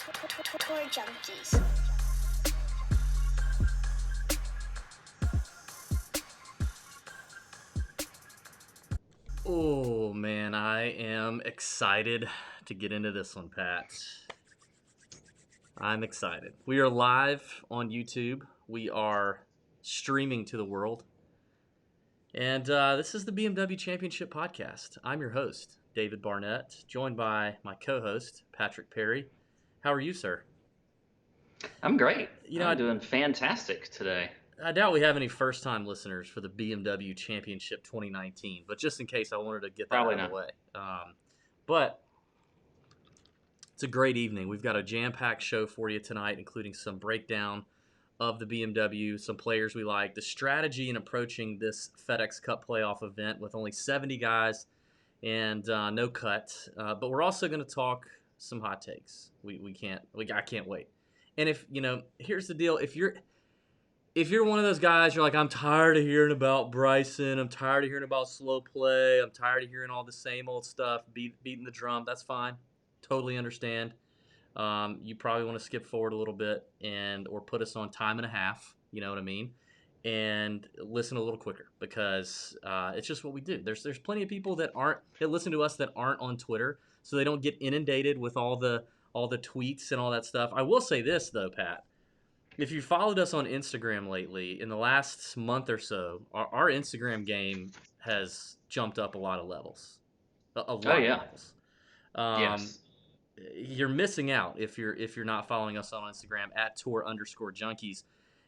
Tour Junkies. Oh, man, I am excited to get into this one, Pat. I'm excited. We are live on YouTube. We are streaming to the world. And this is the BMW Championship podcast. I'm your host, David Barnett, joined by my co-host, Patrick Perry. How are you, sir? I'm great. You know, I'm doing fantastic today. I doubt we have any first-time listeners for the BMW Championship 2019, but just in case, I wanted to get that Probably out of not. the way. But it's a great evening. We've got a jam-packed show for you tonight, including some breakdown of the BMW, some players we like, the strategy in approaching this FedEx Cup playoff event with only 70 guys and no cut. But we're also going to talk some hot takes. I can't wait. And here's the deal: if you're one of those guys, you're like, I'm tired of hearing about Bryson. I'm tired of hearing about slow play. I'm tired of hearing all the same old stuff, beating the drum. That's fine. Totally understand. You probably want to skip forward a little bit or put us on time and a half. You know what I mean? And listen a little quicker because it's just what we do. There's plenty of people that listen to us that aren't on Twitter, so they don't get inundated with all the tweets and all that stuff. I will say this though, Pat. If you followed us on Instagram lately, in the last month or so, our Instagram game has jumped up a lot of levels. A lot Oh of yeah. levels. Um, Yes. you're missing out if you're not following us on Instagram at Tour_Junkies.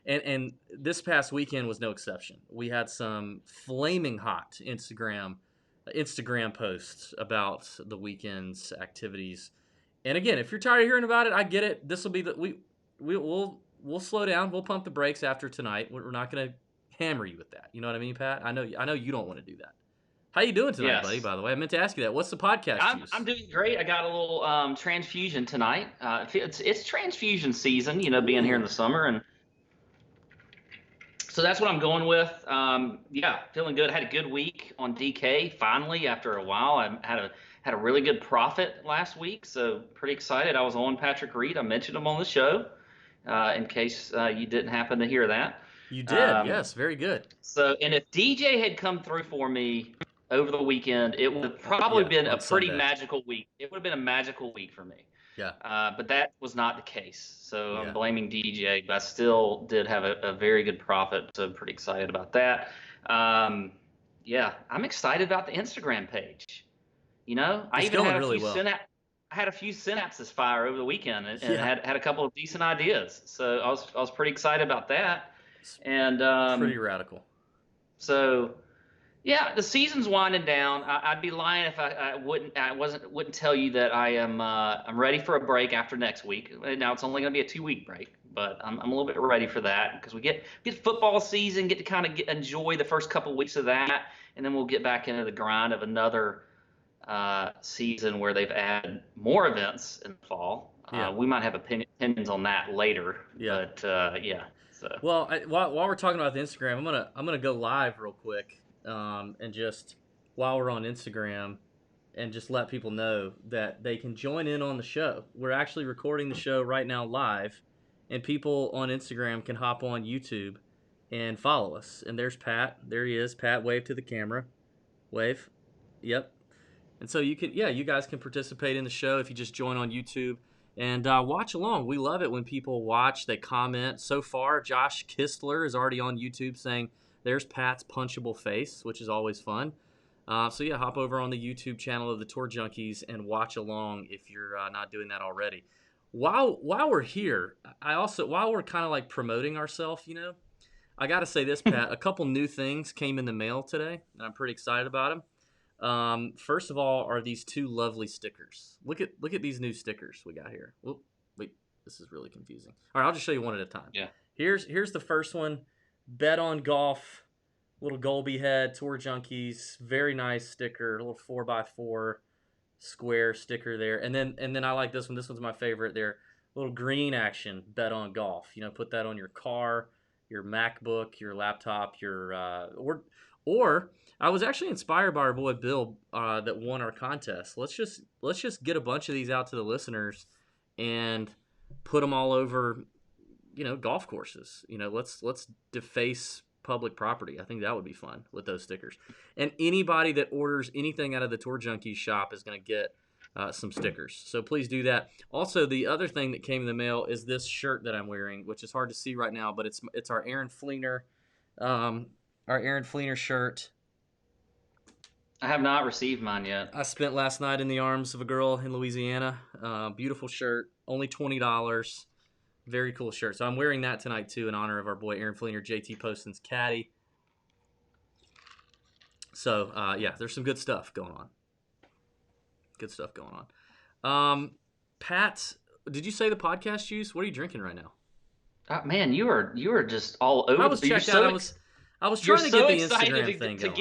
And this past weekend was no exception. We had some flaming hot Instagram posts about the weekend's activities. And again, if you're tired of hearing about it, I get it. This will be we'll slow down. We'll pump the brakes after tonight. We're not going to hammer you with that. You know what I mean, Pat? I know you don't want to do that. How you doing tonight, buddy? Yes. By the way, I meant to ask you that. What's the podcast juice? I'm doing great. I got a little transfusion tonight. It's transfusion season, being here in the summer, and so that's what I'm going with. Yeah, feeling good. Had a good week on DK. Finally, after a while, I had a really good profit last week, so pretty excited. I was on Patrick Reed. I mentioned him on the show, in case you didn't happen to hear that. You did, yes, very good. So, and if DJ had come through for me over the weekend, it would have probably been a pretty magical week. It would have been a magical week for me. Yeah. But that was not the case. So Yeah. I'm blaming DJ, but I still did have a very good profit. So I'm pretty excited about that. Yeah, I'm excited about the Instagram page. I even had I had a few synapses fire over the weekend and had a couple of decent ideas. So I was pretty excited about that. And pretty radical. So, yeah, the season's winding down. I'd be lying if I wouldn't tell you that I'm ready for a break after next week. Now it's only going to be a 2-week break, but I'm a little bit ready for that because we get football season, get to kind of enjoy the first couple of weeks of that, and then we'll get back into the grind of another season where they've added more events in the fall. Yeah. We might have opinions on that later. Yeah. But yeah. So. Well, while we're talking about the Instagram, I'm gonna go live real quick, and just while we're on Instagram, and just let people know that they can join in on the show. We're actually recording the show right now live, and people on Instagram can hop on YouTube and follow us. And there's Pat. There he is. Pat, wave to the camera. Wave. Yep. And so you guys can participate in the show if you just join on YouTube. And watch along. We love it when people watch, they comment. So far, Josh Kistler is already on YouTube saying, there's Pat's punchable face, which is always fun. So yeah, hop over on the YouTube channel of the Tour Junkies and watch along if you're not doing that already. While we're here, while we're kind of like promoting ourselves, I got to say this, Pat. A couple new things came in the mail today, and I'm pretty excited about them. First of all, are these two lovely stickers. Look at these new stickers we got here. Wait, this is really confusing. All right, I'll just show you one at a time. Yeah. Here's the first one. Bet on Golf, little Golby head, Tour Junkies, very nice sticker, a little 4x4 square sticker there. And then I like this one. This one's my favorite. There, little green action, Bet on Golf. Put that on your car, your MacBook, your laptop, your or I was actually inspired by our boy Bill that won our contest. Let's just get a bunch of these out to the listeners and put them all over, golf courses. Let's deface public property. I think that would be fun with those stickers. And anybody that orders anything out of the Tour Junkies shop is going to get some stickers. So please do that. Also, the other thing that came in the mail is this shirt that I'm wearing, which is hard to see right now, but it's our Aaron Fleener, shirt. I have not received mine yet. I spent last night in the arms of a girl in Louisiana. Beautiful shirt, only $20. Very cool shirt. So I'm wearing that tonight too in honor of our boy Aaron Fleener, JT Poston's caddy. So there's some good stuff going on. Pat, did you say the podcast juice? What are you drinking right now? Man, you are just all over. I was checked out. I was trying to get the Instagram thing going.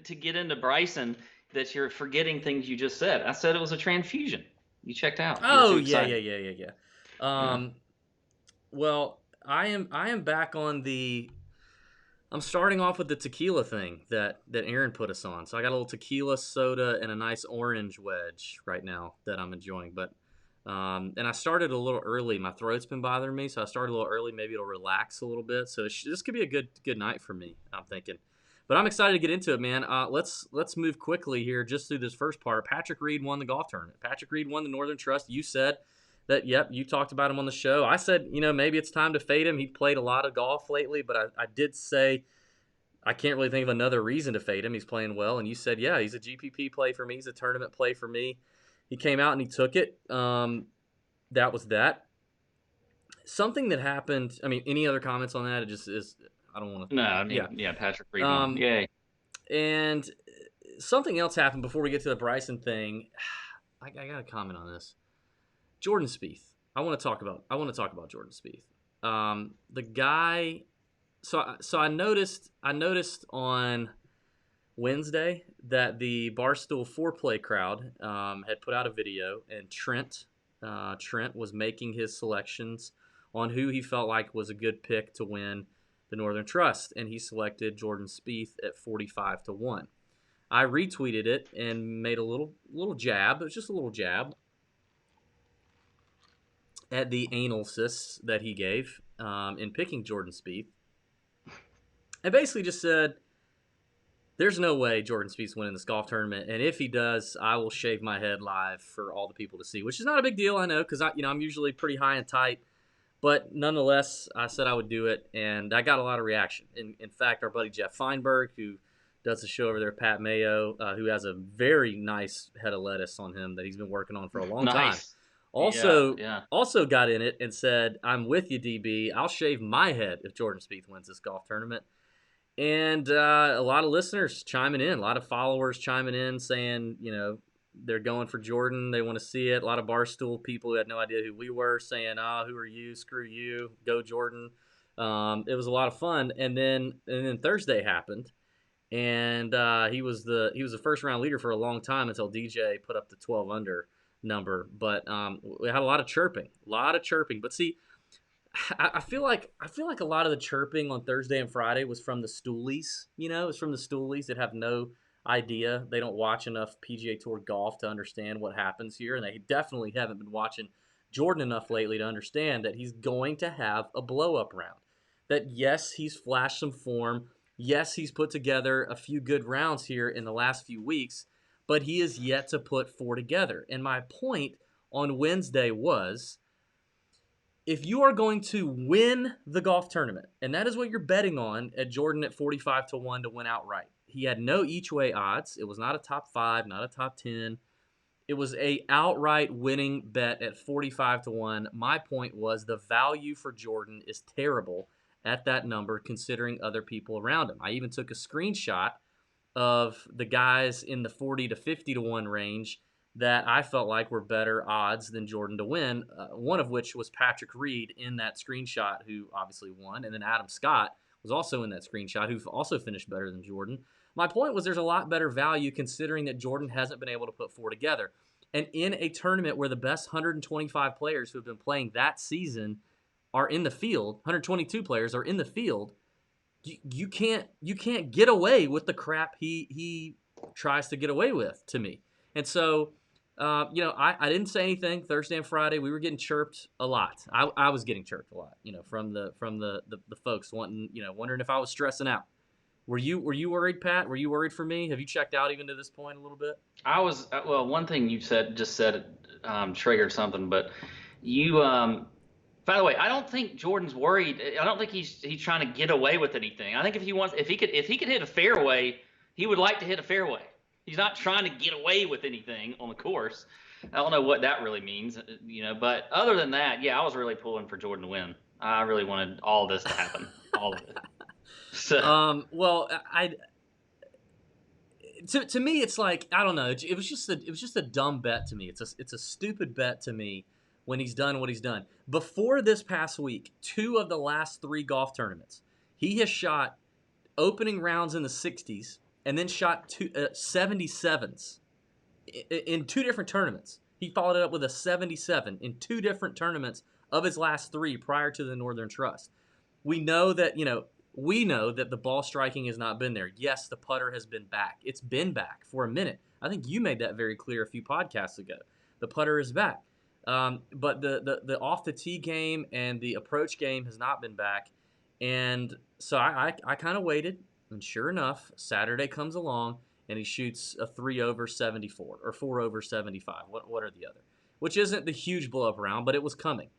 To get into Bryson that you're forgetting things you just said. I said it was a transfusion. You checked out. Oh yeah. Well, I am back on the. I'm starting off with the tequila thing that Aaron put us on. So I got a little tequila, soda, and a nice orange wedge right now that I'm enjoying. But and I started a little early. My throat's been bothering me, so I started a little early. Maybe it'll relax a little bit. So this could be a good night for me, I'm thinking. But I'm excited to get into it, man. Let's move quickly here just through this first part. Patrick Reed won the golf tournament. Patrick Reed won the Northern Trust. You said that, yep, you talked about him on the show. I said, maybe it's time to fade him. He played a lot of golf lately, but I did say I can't really think of another reason to fade him. He's playing well. And you said, yeah, he's a GPP play for me. He's a tournament play for me. He came out and he took it. That was that. Something that happened, any other comments on that? It just is, I don't want to. No, yeah, Patrick Reed. Yay. And something else happened before we get to the Bryson thing. I got to comment on this. Jordan Spieth. I want to talk about Jordan Spieth. The guy. So I noticed on Wednesday that the Barstool Foreplay crowd had put out a video, and Trent was making his selections on who he felt like was a good pick to win the Northern Trust, and he selected Jordan Spieth at 45-1. I retweeted it and made a little jab. It was just a little jab at the analysis that he gave in picking Jordan Spieth. I basically just said, there's no way Jordan Spieth's winning this golf tournament, and if he does, I will shave my head live for all the people to see, which is not a big deal, I know, because I'm usually pretty high and tight, but nonetheless, I said I would do it, and I got a lot of reaction. In fact, our buddy Jeff Feinberg, who does the show over there, Pat Mayo, who has a very nice head of lettuce on him that he's been working on for a long time, also got in it and said, I'm with you, DB. I'll shave my head if Jordan Spieth wins this golf tournament. And a lot of listeners chiming in, a lot of followers chiming in saying, they're going for Jordan. They want to see it. A lot of Barstool people who had no idea who we were saying, who are you? Screw you. Go Jordan. It was a lot of fun. And then Thursday happened. And he was the first round leader for a long time until DJ put up the 12 under number. But we had a lot of chirping. But see, I feel like a lot of the chirping on Thursday and Friday was from the stoolies. It was from the stoolies that have no idea. They don't watch enough PGA Tour golf to understand what happens here, and they definitely haven't been watching Jordan enough lately to understand that he's going to have a blow-up round. That, yes, he's flashed some form. Yes, he's put together a few good rounds here in the last few weeks, but he is yet to put four together. And my point on Wednesday was, if you are going to win the golf tournament, and that is what you're betting on at Jordan at 45-1 to win outright. He had no each-way odds. It was not a top 5, not a top 10. It was a outright winning bet at 45-1. My point was the value for Jordan is terrible at that number considering other people around him. I even took a screenshot of the guys in the 40-50-1 range that I felt like were better odds than Jordan to win, one of which was Patrick Reed in that screenshot, who obviously won, and then Adam Scott was also in that screenshot, who also finished better than Jordan. My point was there's a lot better value considering that Jordan hasn't been able to put four together. And in a tournament where the best 125 players who have been playing that season are in the field, 122 players are in the field, you can't get away with the crap he tries to get away with, to me. And so I didn't say anything Thursday and Friday. We were getting chirped a lot. I was getting chirped a lot, from the folks wondering if I was stressing out. Were you worried, Pat? Were you worried for me? Have you checked out even to this point a little bit? I was well. One thing you said triggered something, but you. By the way, I don't think Jordan's worried. I don't think he's trying to get away with anything. I think if he could hit a fairway, he would like to hit a fairway. He's not trying to get away with anything on the course. I don't know what that really means, But other than that, yeah, I was really pulling for Jordan to win. I really wanted all this to happen, all of it. So. Well, to me, it's like, I don't know. It was just a dumb bet to me. It's a stupid bet to me when he's done what he's done. Before this past week, 2 of the last 3 golf tournaments, he has shot opening rounds in the 60s and then shot 77s in 2 different tournaments. He followed it up with a 77 in 2 different tournaments of his last 3 prior to the Northern Trust. We know that the ball striking has not been there. Yes, the putter has been back. It's been back for a minute. I think you made that very clear a few podcasts ago. The putter is back. But the off the tee game and the approach game has not been back. And so I kind of waited. And sure enough, Saturday comes along and he shoots a 3 over 74 or 4 over 75. What are the other? Which isn't the huge blow up round, but it was coming.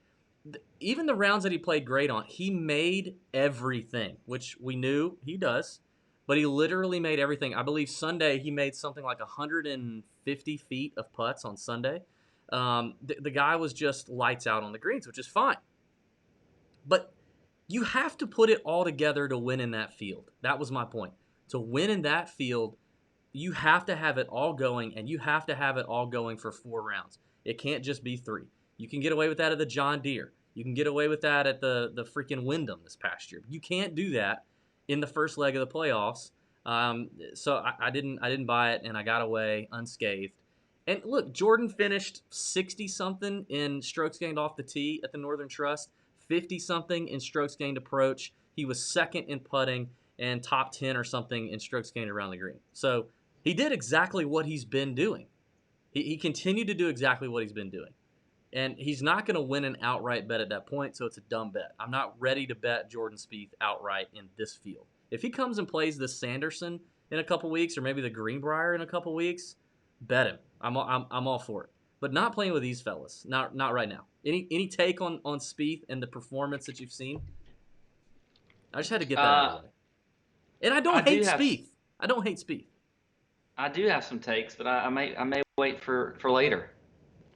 Even the rounds that he played great on, he made everything, which we knew he does, but he literally made everything. I believe Sunday he made something like 150 feet of putts on Sunday. The guy was just lights out on the greens, which is fine. But you have to put it all together to win in that field. That was my point. To win in that field, you have to have it all going, and you have to have it all going for 4 rounds. It can't just be 3. You can get away with that at the John Deere. You can get away with that at the freaking Wyndham this past year. You can't do that in the first leg of the playoffs. So I didn't buy it, and I got away unscathed. And look, Jordan finished 60-something in strokes gained off the tee at the Northern Trust, 50-something in strokes gained approach. He was second in putting and top 10 or something in strokes gained around the green. So he did exactly what he's been doing. He continued to do exactly what he's been doing. And he's not going to win an outright bet at that point, so it's a dumb bet. I'm not ready to bet Jordan Spieth outright in this field. If he comes and plays the Sanderson in a couple weeks or maybe the Greenbrier in a couple weeks, bet him. I'm all for it. But not playing with these fellas. Not right now. Any take on Spieth and the performance that you've seen? I just had to get that out of the way. And I don't hate Spieth. I don't hate Spieth. I do have some takes, but I may wait for later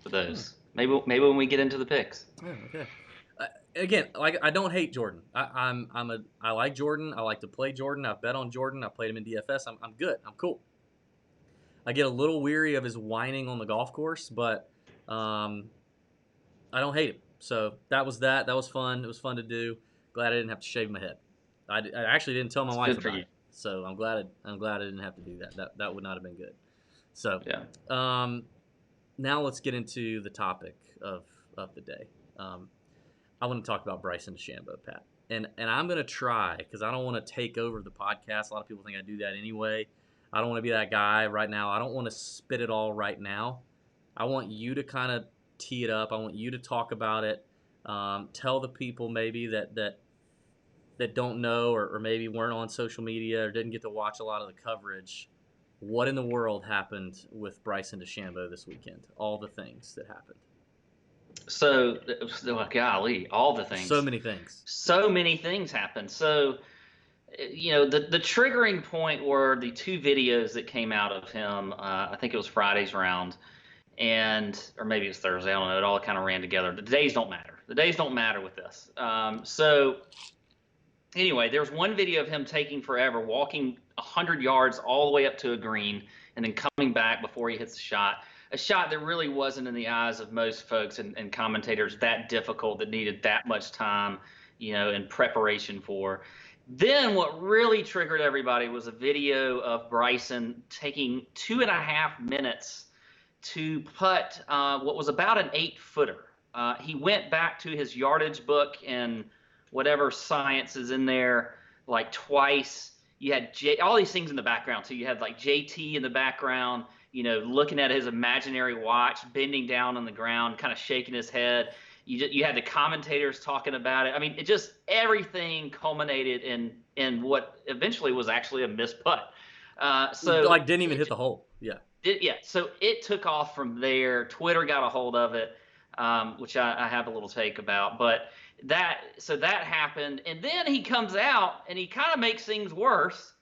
for those. Maybe when we get into the picks. Yeah, okay. Again, like, I don't hate Jordan. I like Jordan. I like to play Jordan. I've bet on Jordan. I played him in DFS. I'm good. I'm cool. I get a little weary of his whining on the golf course, but I don't hate him. So that was that. That was fun. It was fun to do. Glad I didn't have to shave my head. I actually didn't tell my wife about it. So I'm glad I didn't have to do that. That would not have been good. So yeah. Now let's get into the topic of the day. I want to talk about Bryson DeChambeau, Pat. And I'm going to try, because I don't want to take over the podcast. A lot of people think I do that anyway. I don't want to be that guy right now. I don't want to spit it all right now. I want you to kind of tee it up. I want you to talk about it. Tell the people maybe that don't know or maybe weren't on social media or didn't get to watch a lot of the coverage. What in the world happened with Bryson DeChambeau this weekend? All the things that happened. So, golly, all the things. So many things. So many things happened. So, the triggering point were the 2 videos that came out of him. I think it was Friday's round, or maybe it's Thursday. I don't know. It all kind of ran together. The days don't matter. The days don't matter with this. So, anyway, there was one video of him taking forever, walking 100 yards all the way up to a green, and then coming back before he hits the shot. A shot that really wasn't, in the eyes of most folks and commentators, that difficult, that needed that much time, in preparation for. Then what really triggered everybody was a video of Bryson taking 2.5 minutes to putt what was about an 8-footer. He went back to his yardage book and whatever science is in there like twice. You had all these things in the background. So you had like JT in the background, looking at his imaginary watch, bending down on the ground, kind of shaking his head. You had the commentators talking about it. I mean, it just everything culminated in what eventually was actually a missed putt. So like didn't even hit the hole. Yeah. So it took off from there. Twitter got a hold of it, which I have a little take about. But that happened, and then he comes out and he kind of makes things worse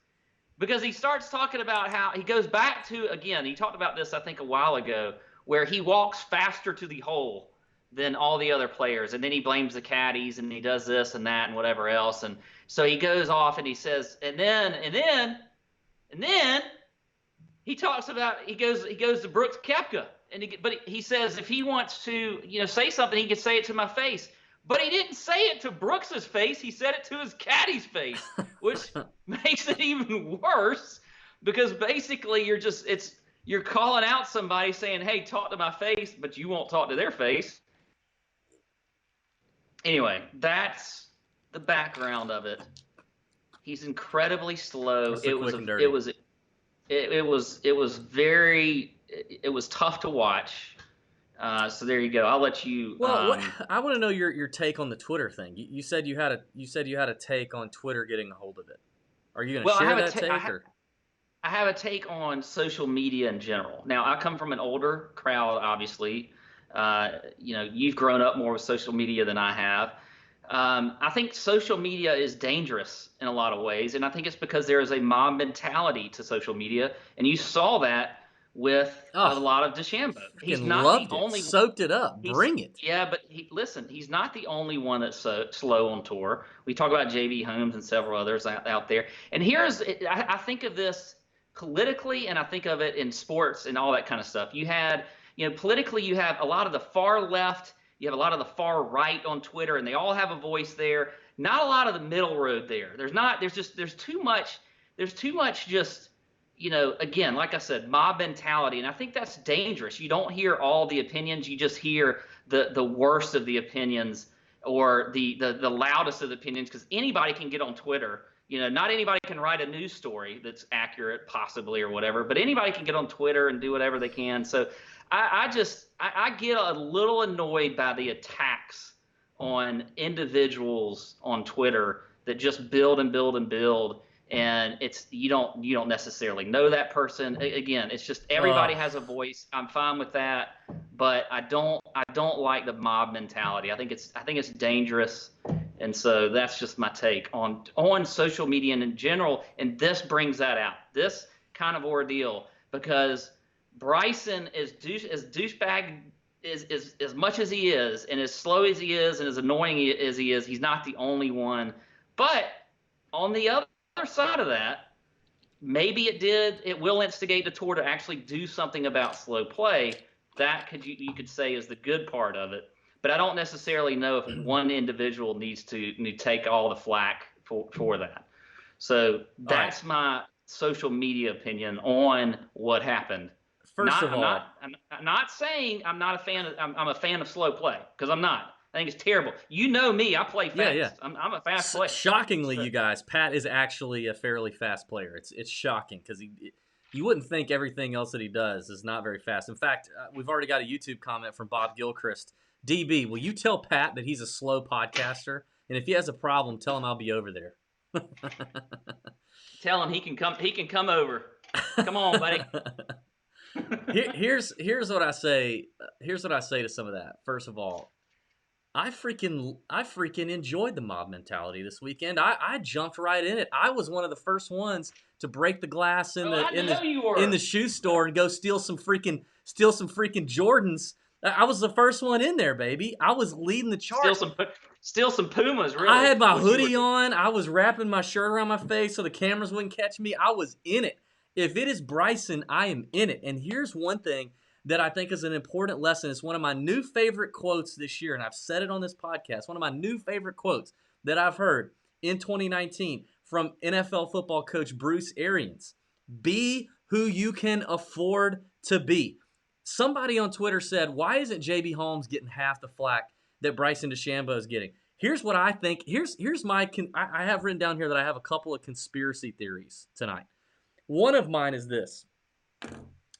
because he starts talking about how he goes back to, again, he talked about this I think a while ago, where he walks faster to the hole than all the other players, and then he blames the caddies and he does this and that and whatever else, and so he goes off and he says, and then he talks about he goes to Brooks Koepka, but he says if he wants to say something, he can say it to my face. But he didn't say it to Brooks's face. He said it to his caddy's face, which makes it even worse because basically you're calling out somebody saying, "Hey, talk to my face," but you won't talk to their face. Anyway, that's the background of it. He's incredibly slow. It was tough to watch. So there you go. I'll let you. Well, I want to know your take on the Twitter thing. You said you had a take on Twitter getting a hold of it. Are you going to share that take? I have a take on social media in general. Now, I come from an older crowd, obviously. You've grown up more with social media than I have. I think social media is dangerous in a lot of ways, and I think it's because there is a mob mentality to social media, and you saw that with a lot of DeChambeau. He's not the only soaked it up. Bring it. Yeah, but he's not the only one that's so slow on tour. We talk about JB Holmes and several others out there. And I think of this politically, and I think of it in sports and all that kind of stuff. You had, politically, you have a lot of the far left, you have a lot of the far right on Twitter, and they all have a voice there. Not a lot of the middle road there. There's too much just, again, like I said, mob mentality, and I think that's dangerous. You don't hear all the opinions, you just hear the worst of the opinions or the loudest of the opinions, because anybody can get on Twitter. Not anybody can write a news story that's accurate, possibly, or whatever, but anybody can get on Twitter and do whatever they can. So I get a little annoyed by the attacks on individuals on Twitter that just build and build and build. And it's you don't necessarily know that person. Again, it's just everybody has a voice. I'm fine with that, but I don't like the mob mentality. I think it's dangerous, and so that's just my take on social media and in general. And this brings that out, this kind of ordeal, because Bryson is douchebag is as much as he is, and as slow as he is, and as annoying as he is. He's not the only one, but on the other side of that, maybe it will instigate the tour to actually do something about slow play. That you could say is the good part of it, but I don't necessarily know if one individual needs to take all the flack for that. So that's my social media opinion on what happened. First of all, I'm not saying I'm not a fan of. I'm a fan of slow play, because I'm not. I think it's terrible. You know me. I play fast. Yeah. I'm a fast player. Shockingly, you guys, Pat is actually a fairly fast player. It's shocking because you wouldn't think everything else that he does is not very fast. In fact, we've already got a YouTube comment from Bob Gilchrist. DB, will you tell Pat that he's a slow podcaster? And if he has a problem, tell him I'll be over there. Tell him he can come. He can come over. Come on, buddy. Here's what I say. Here's what I say to some of that. First of all, I freaking enjoyed the mob mentality this weekend. I jumped right in it. I was one of the first ones to break the glass in the shoe store and go steal some freaking Jordans. I was the first one in there, baby. I was leading the charge. Steal some Pumas, really. I had my hoodie on. I was wrapping my shirt around my face so the cameras wouldn't catch me. I was in it. If it is Bryson, I am in it. And here's one thing that I think is an important lesson. It's one of my new favorite quotes this year, and I've said it on this podcast. One of my new favorite quotes that I've heard in 2019 from NFL football coach Bruce Arians. Be who you can afford to be. Somebody on Twitter said, why isn't JB Holmes getting half the flack that Bryson DeChambeau is getting? Here's what I think. Here's my. I have written down here that I have a couple of conspiracy theories tonight. One of mine is this,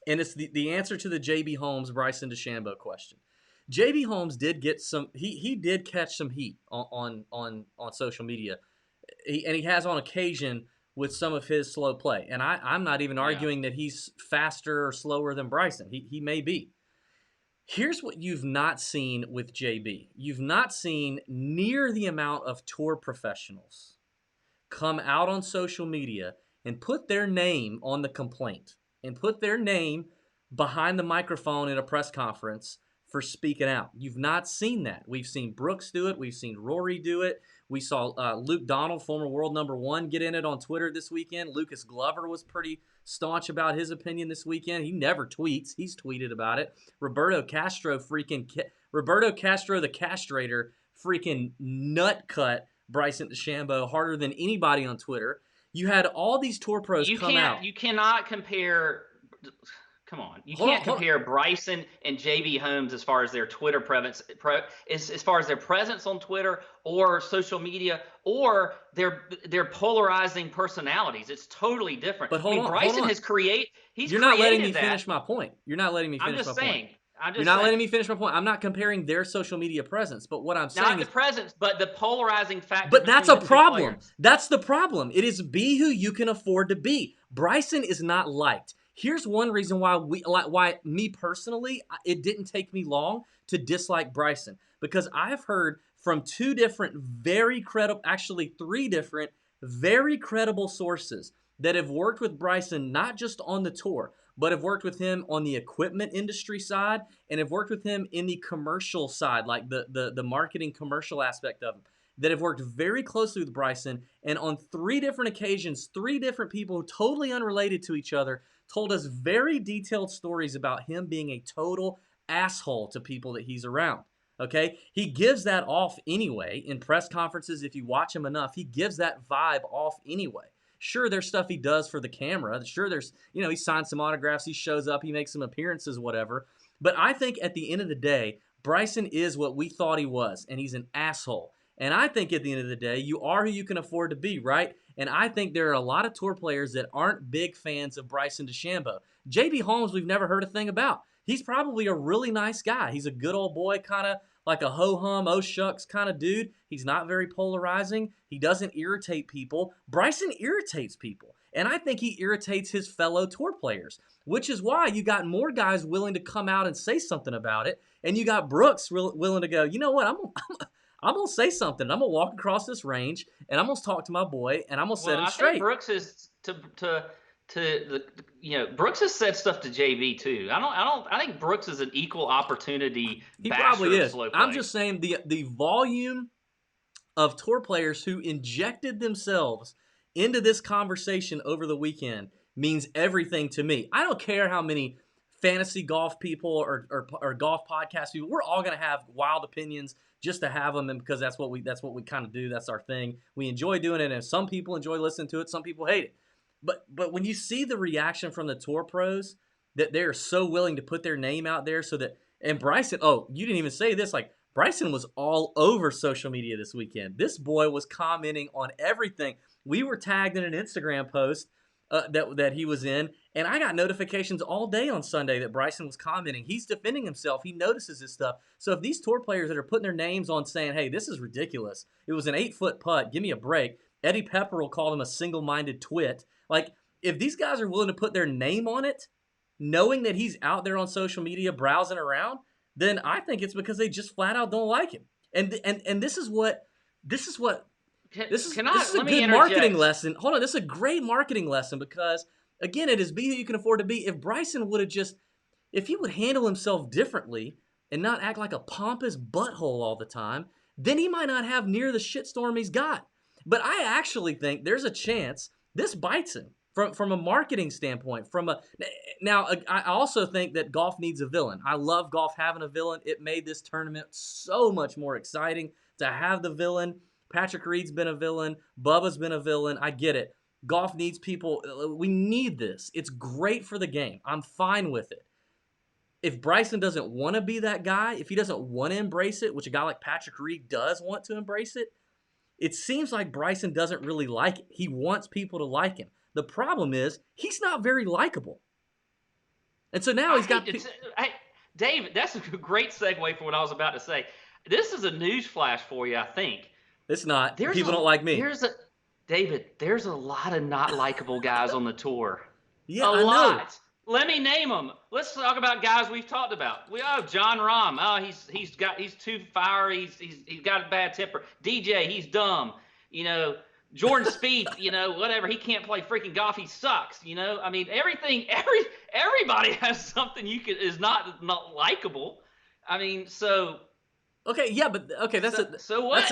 and it's the answer to the J.B. Holmes Bryson DeChambeau question. J.B. Holmes did get some. He did catch some heat on social media, and he has on occasion with some of his slow play. And I'm not even arguing that he's faster or slower than Bryson. He may be. Here's what you've not seen with JB. You've not seen near the amount of tour professionals come out on social media and put their name on the complaint and put their name behind the microphone in a press conference for speaking out. You've not seen that. We've seen Brooks do it. We've seen Rory do it. We saw Luke Donald, former world number one, get in it on Twitter this weekend. Lucas Glover was pretty staunch about his opinion this weekend. He never tweets. He's tweeted about it. Roberto Castro the castrator freaking nut cut Bryson DeChambeau harder than anybody on Twitter. You had all these tour pros come out. You cannot compare. Come on, you can't compare Bryson and JB Holmes as far as their Twitter presence, as far as their presence on Twitter or social media or their polarizing personalities. It's totally different. But Bryson has created. You're not letting me finish my point. You're not letting me finish my point. You're not letting me finish my point. I'm not comparing their social media presence, but what I'm saying not the presence, but the polarizing factor. But that's a problem. That's the problem. It is be who you can afford to be. Bryson is not liked. Here's one reason why me personally, it didn't take me long to dislike Bryson, because I've heard from three different very credible sources that have worked with Bryson, not just on the tour, but have worked with him on the equipment industry side and have worked with him in the commercial side, like the marketing commercial aspect of him, that have worked very closely with Bryson. And on 3 different occasions, 3 different people totally unrelated to each other told us very detailed stories about him being a total asshole to people that he's around. Okay? He gives that off anyway in press conferences. If you watch him enough, he gives that vibe off anyway. Sure, there's stuff he does for the camera. Sure, there's, he signs some autographs, he shows up, he makes some appearances, whatever. But I think at the end of the day, Bryson is what we thought he was, and he's an asshole. And I think at the end of the day, you are who you can afford to be, right? And I think there are a lot of tour players that aren't big fans of Bryson DeChambeau. J.B. Holmes, we've never heard a thing about. He's probably a really nice guy. He's a good old boy, kind of like a ho-hum, oh-shucks kind of dude. He's not very polarizing. He doesn't irritate people. Bryson irritates people. And I think he irritates his fellow tour players, which is why you got more guys willing to come out and say something about it. And you got Brooks willing to go, you know what, I'm going to say something. I'm going to walk across this range, and I'm going to talk to my boy, and I'm going to set him straight. I think Brooks is Brooks has said stuff to JB too. I think Brooks is an equal opportunity. He probably is. I'm just saying the volume of tour players who injected themselves into this conversation over the weekend means everything to me. I don't care how many fantasy golf people or golf podcast people. We're all going to have wild opinions just to have them, and because that's what we kind of do. That's our thing. We enjoy doing it, and some people enjoy listening to it. Some people hate it. But when you see the reaction from the tour pros, that they're so willing to put their name out there, so that, and Bryson, you didn't even say this, like Bryson was all over social media this weekend. This boy was commenting on everything. We were tagged in an Instagram post that he was in, and I got notifications all day on Sunday that Bryson was commenting. He's defending himself. He notices this stuff. So if these tour players that are putting their names on saying, hey, this is ridiculous. It was an 8-foot putt. Give me a break. Eddie Pepperell called him a single-minded twit. Like, if these guys are willing to put their name on it, knowing that he's out there on social media browsing around, then I think it's because they just flat out don't like him. And this is a good marketing lesson. Hold on, this is a great marketing lesson because, again, it is be who you can afford to be. If Bryson if he would handle himself differently and not act like a pompous butthole all the time, then he might not have near the shitstorm he's got. But I actually think there's a chance this bites him from a marketing standpoint. Now, I also think that golf needs a villain. I love golf having a villain. It made this tournament so much more exciting to have the villain. Patrick Reed's been a villain. Bubba's been a villain. I get it. Golf needs people. We need this. It's great for the game. I'm fine with it. if Bryson doesn't want to be that guy, if he doesn't want to embrace it, which a guy like Patrick Reed does want to embrace it, it seems like Bryson doesn't really like it. He wants people to like him. The problem is he's not very likable. And so now he's got. David, that's a great segue for what I was about to say. This is a news flash for you, I think. It's not. People don't like me. David, there's a lot of not likable guys on the tour. Yeah, a I lot. know. Let me name them. Let's talk about guys we've talked about. John Rahm. Oh, he's too fiery. He's got a bad temper. DJ, he's dumb. Jordan Spieth, whatever. He can't play freaking golf. He sucks. I mean, everybody has something is not likable. I mean, so. Okay, yeah, but okay, so what?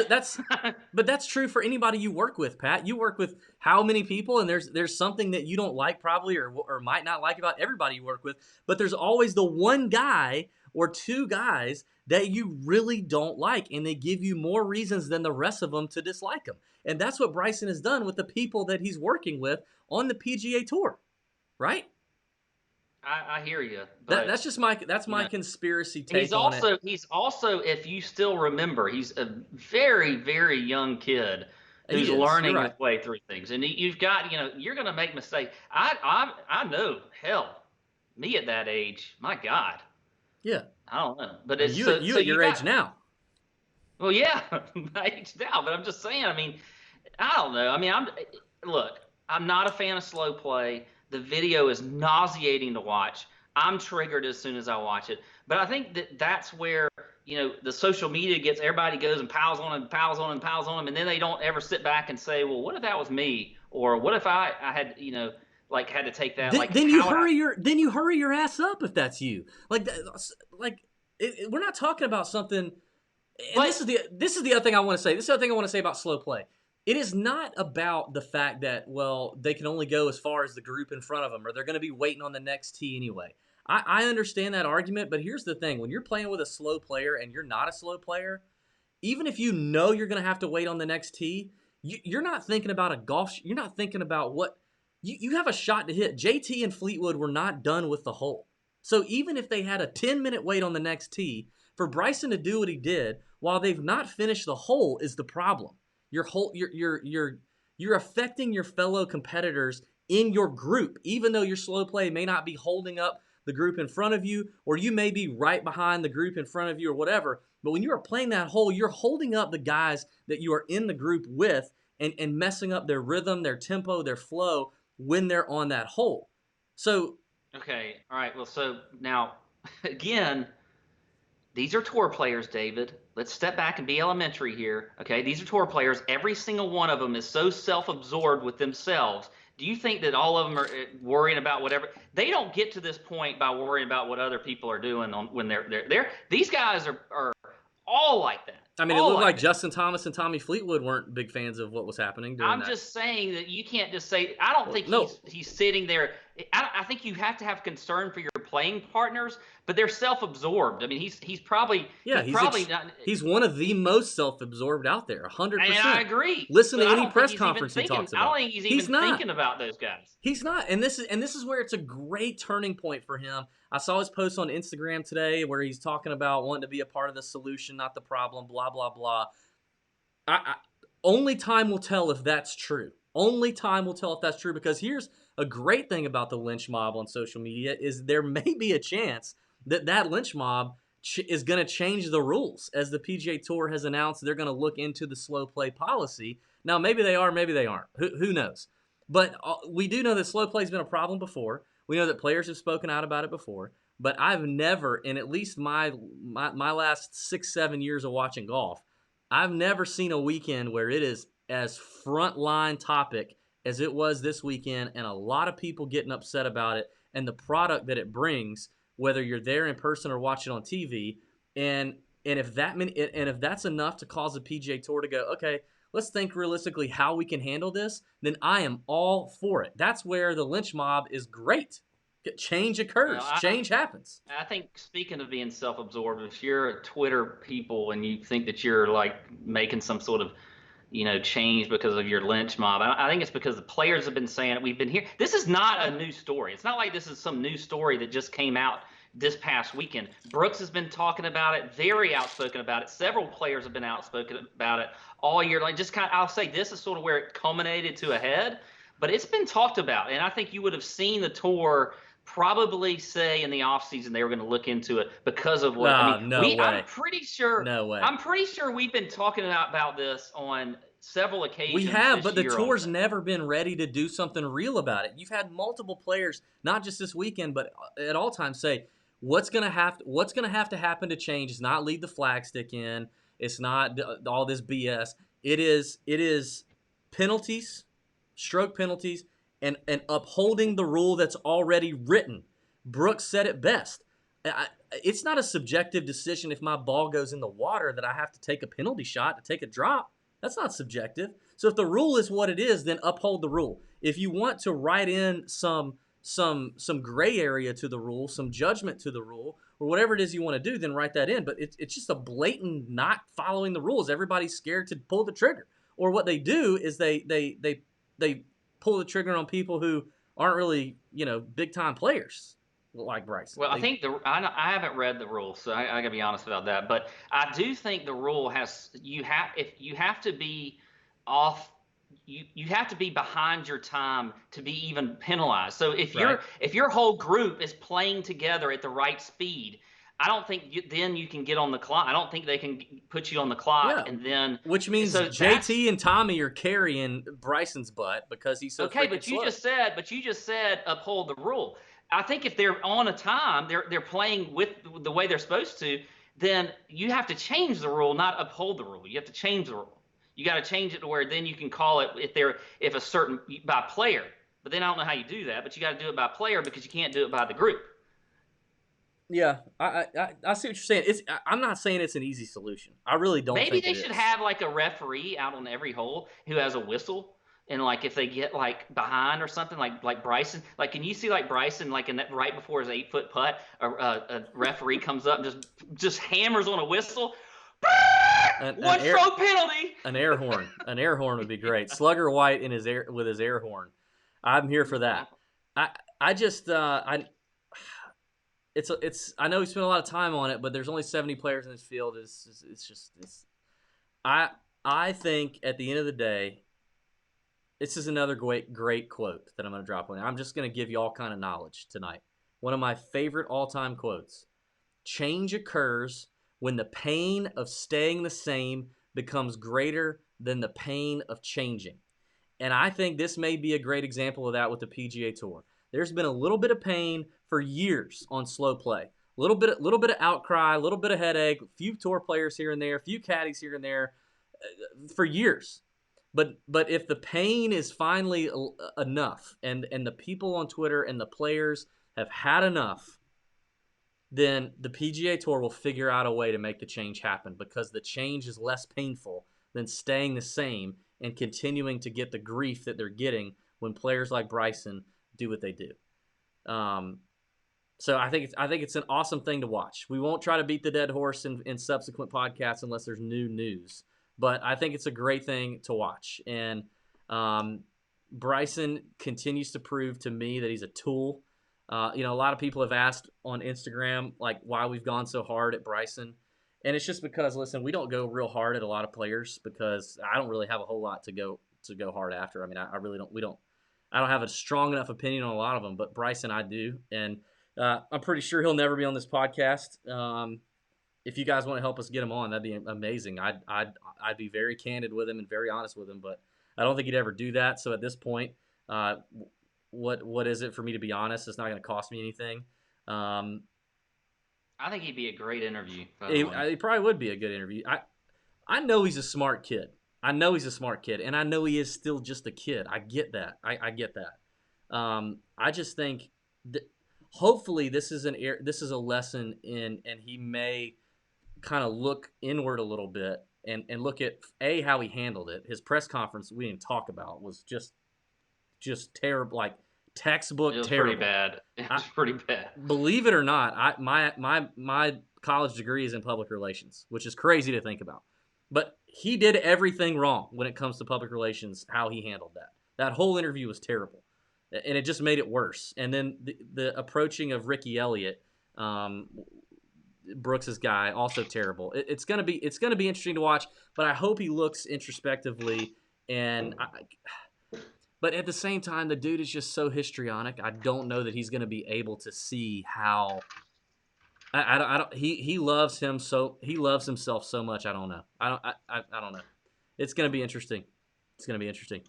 But that's true for anybody you work with, Pat. You work with how many people, and there's something that you don't like probably or might not like about everybody you work with, but there's always the one guy or two guys that you really don't like, and they give you more reasons than the rest of them to dislike them. And that's what Bryson has done with the people that he's working with on the PGA Tour, right? I hear you. That's just my conspiracy take on it. He's also, if you still remember, he's a very, very young kid who's learning his way through things. And you've got, you're going to make mistakes. I know, hell, me at that age, my God. Yeah. I don't know. But it's you at your age now. Well, yeah, my age now. But I'm just saying, I mean, I don't know. I mean, I'm not a fan of slow play. The video is nauseating to watch. I'm triggered as soon as I watch it. But I think that's where, the social media everybody goes and piles on him, and then they don't ever sit back and say, well, what if that was me? Or what if I had, had to take that? Then you hurry your ass up if that's you. We're not talking about something. And this is the other thing I want to say. This is the other thing I want to say about slow play. It is not about the fact that, they can only go as far as the group in front of them, or they're going to be waiting on the next tee anyway. I understand that argument, but here's the thing. When you're playing with a slow player and you're not a slow player, even if you know you're going to have to wait on the next tee, you're not thinking about a golf. You're not thinking about what you have a shot to hit. JT and Fleetwood were not done with the hole. So even if they had a 10-minute wait on the next tee, for Bryson to do what he did while they've not finished the hole is the problem. You're affecting your fellow competitors in your group, even though your slow play may not be holding up the group in front of you, or you may be right behind the group in front of you or whatever. But when you are playing that hole, you're holding up the guys that you are in the group with and messing up their rhythm, their tempo, their flow when they're on that hole. So. Okay. All right. Well, so now, again, these are tour players, David. Let's step back and be elementary here. Okay, these are tour players. Every single one of them is so self-absorbed with themselves. Do you think that all of them are worrying about whatever? They don't get to this point by worrying about what other people are doing when they're there. These guys are all like that. I mean, it looked like Justin Thomas and Tommy Fleetwood weren't big fans of what was happening during that. I'm just saying that you can't just say – I don't think he's sitting there – I think you have to have concern for your playing partners, but they're self-absorbed. I mean, he's probably – he's one of the most self-absorbed out there, 100%. And I agree. Listen to any press conference he talks about. I don't think he's even thinking about those guys. He's not. And this is where it's a great turning point for him. I saw his post on Instagram today where he's talking about wanting to be a part of the solution, not the problem, blah, blah, blah. Only time will tell if that's true. Only time will tell if that's true, because here's a great thing about the lynch mob on social media is there may be a chance that lynch mob is going to change the rules, as the PGA Tour has announced they're going to look into the slow play policy. Now, maybe they are, maybe they aren't. Who knows? But we do know that slow play has been a problem before. We know that players have spoken out about it before. But I've never, in at least my last 6-7 years of watching golf, I've never seen a weekend where it is as frontline topic as it was this weekend, and a lot of people getting upset about it and the product that it brings, whether you're there in person or watching on TV. And if that's enough to cause the PGA Tour to go, okay, let's think realistically how we can handle this, then I am all for it. That's where the lynch mob is great. Change occurs. Change happens. I think, speaking of being self-absorbed, if you're a Twitter people and you think that you're like making some sort of change because of your lynch mob, I think it's because the players have been saying it. We've been here. This is not a new story. It's not like this is some new story that just came out this past weekend. Brooks has been talking about it, very outspoken about it. Several players have been outspoken about it all year. Like, just kind of, I'll say this is sort of where it culminated to a head, but it's been talked about. And I think you would have seen the tour probably say in the offseason they were going to look into it because of what, I mean, No way. I'm pretty sure we've been talking about this on several occasions. We have, this but the year tour's never been ready to do something real about it. You've had multiple players, not just this weekend, but at all times, say what's going to have to happen to change is not leave the flag stick in. It's not all this BS. It is penalties, stroke penalties, and upholding the rule that's already written. Brooks said it best. It's not a subjective decision if my ball goes in the water that I have to take a penalty shot to take a drop. That's not subjective. So if the rule is what it is, then uphold the rule. If you want to write in some gray area to the rule, some judgment to the rule, or whatever it is you want to do, then write that in. But it's just a blatant not following the rules. Everybody's scared to pull the trigger. Or what they do is they pull the trigger on people who aren't really, big time players like Bryson. Well, I think I haven't read the rule, so I gotta be honest about that. But I do think the rule has you have to be off. You have to be behind your time to be even penalized. So if your whole group is playing together at the right speed, I don't think then you can get on the clock. I don't think they can put you on the clock and then. Which means JT and Tommy are carrying Bryson's butt because he's so okay. But you just said uphold the rule. I think if they're on a time, they're playing with the way they're supposed to, then you have to change the rule, not uphold the rule. You have to change the rule. You got to change it to where then you can call it if a certain by player. But then I don't know how you do that, but you got to do it by player because you can't do it by the group. Yeah, I see what you're saying. I'm not saying it's an easy solution. I really don't. Maybe they should have like a referee out on every hole who has a whistle. And like if they get like behind or something, like Bryson, like can you see like Bryson like in that right before his 8-foot putt, a referee comes up and just hammers on a whistle, one stroke penalty. An air horn would be great. Slugger White with his air horn. I'm here for that. I know we spent a lot of time on it, but there's only 70 players in this field. I think at the end of the day. This is another great quote that I'm going to drop on you. I'm just going to give you all kind of knowledge tonight. One of my favorite all-time quotes. Change occurs when the pain of staying the same becomes greater than the pain of changing. And I think this may be a great example of that with the PGA Tour. There's been a little bit of pain for years on slow play. A little bit of outcry, a little bit of headache, a few tour players here and there, a few caddies here and there for years. But if the pain is finally enough and the people on Twitter and the players have had enough, then the PGA Tour will figure out a way to make the change happen because the change is less painful than staying the same and continuing to get the grief that they're getting when players like Bryson do what they do. So I think it's an awesome thing to watch. We won't try to beat the dead horse in subsequent podcasts unless there's new news. But I think it's a great thing to watch. And Bryson continues to prove to me that he's a tool. A lot of people have asked on Instagram like why we've gone so hard at Bryson. And it's just because, listen, we don't go real hard at a lot of players because I don't really have a whole lot to go hard after. I mean, I really don't. I don't have a strong enough opinion on a lot of them, but Bryson I do. And I'm pretty sure he'll never be on this podcast. If you guys want to help us get him on, that'd be amazing. I'd be very candid with him and very honest with him, but I don't think he'd ever do that. So at this point, what is it for me to be honest? It's not going to cost me anything. I think he'd be a great interview. He probably would be a good interview. I know he's a smart kid. And I know he is still just a kid. I get that. I get that. I just think that hopefully this is a lesson in, and he may kind of look inward a little bit and look at how he handled it. His press conference we didn't talk about was just terrible, like textbook terrible. Pretty bad. It was pretty bad. Believe it or not, my college degree is in public relations, which is crazy to think about. But he did everything wrong when it comes to public relations, how he handled that. That whole interview was terrible. And it just made it worse. And then the approaching of Ricky Elliott, Brooks's guy, also terrible. It's gonna be interesting to watch, but I hope he looks introspectively but at the same time, the dude is just so histrionic. I don't know that he's gonna be able to see how. I don't. He loves him so he loves himself so much. I don't know. I don't know. It's gonna be interesting. It's gonna be interesting.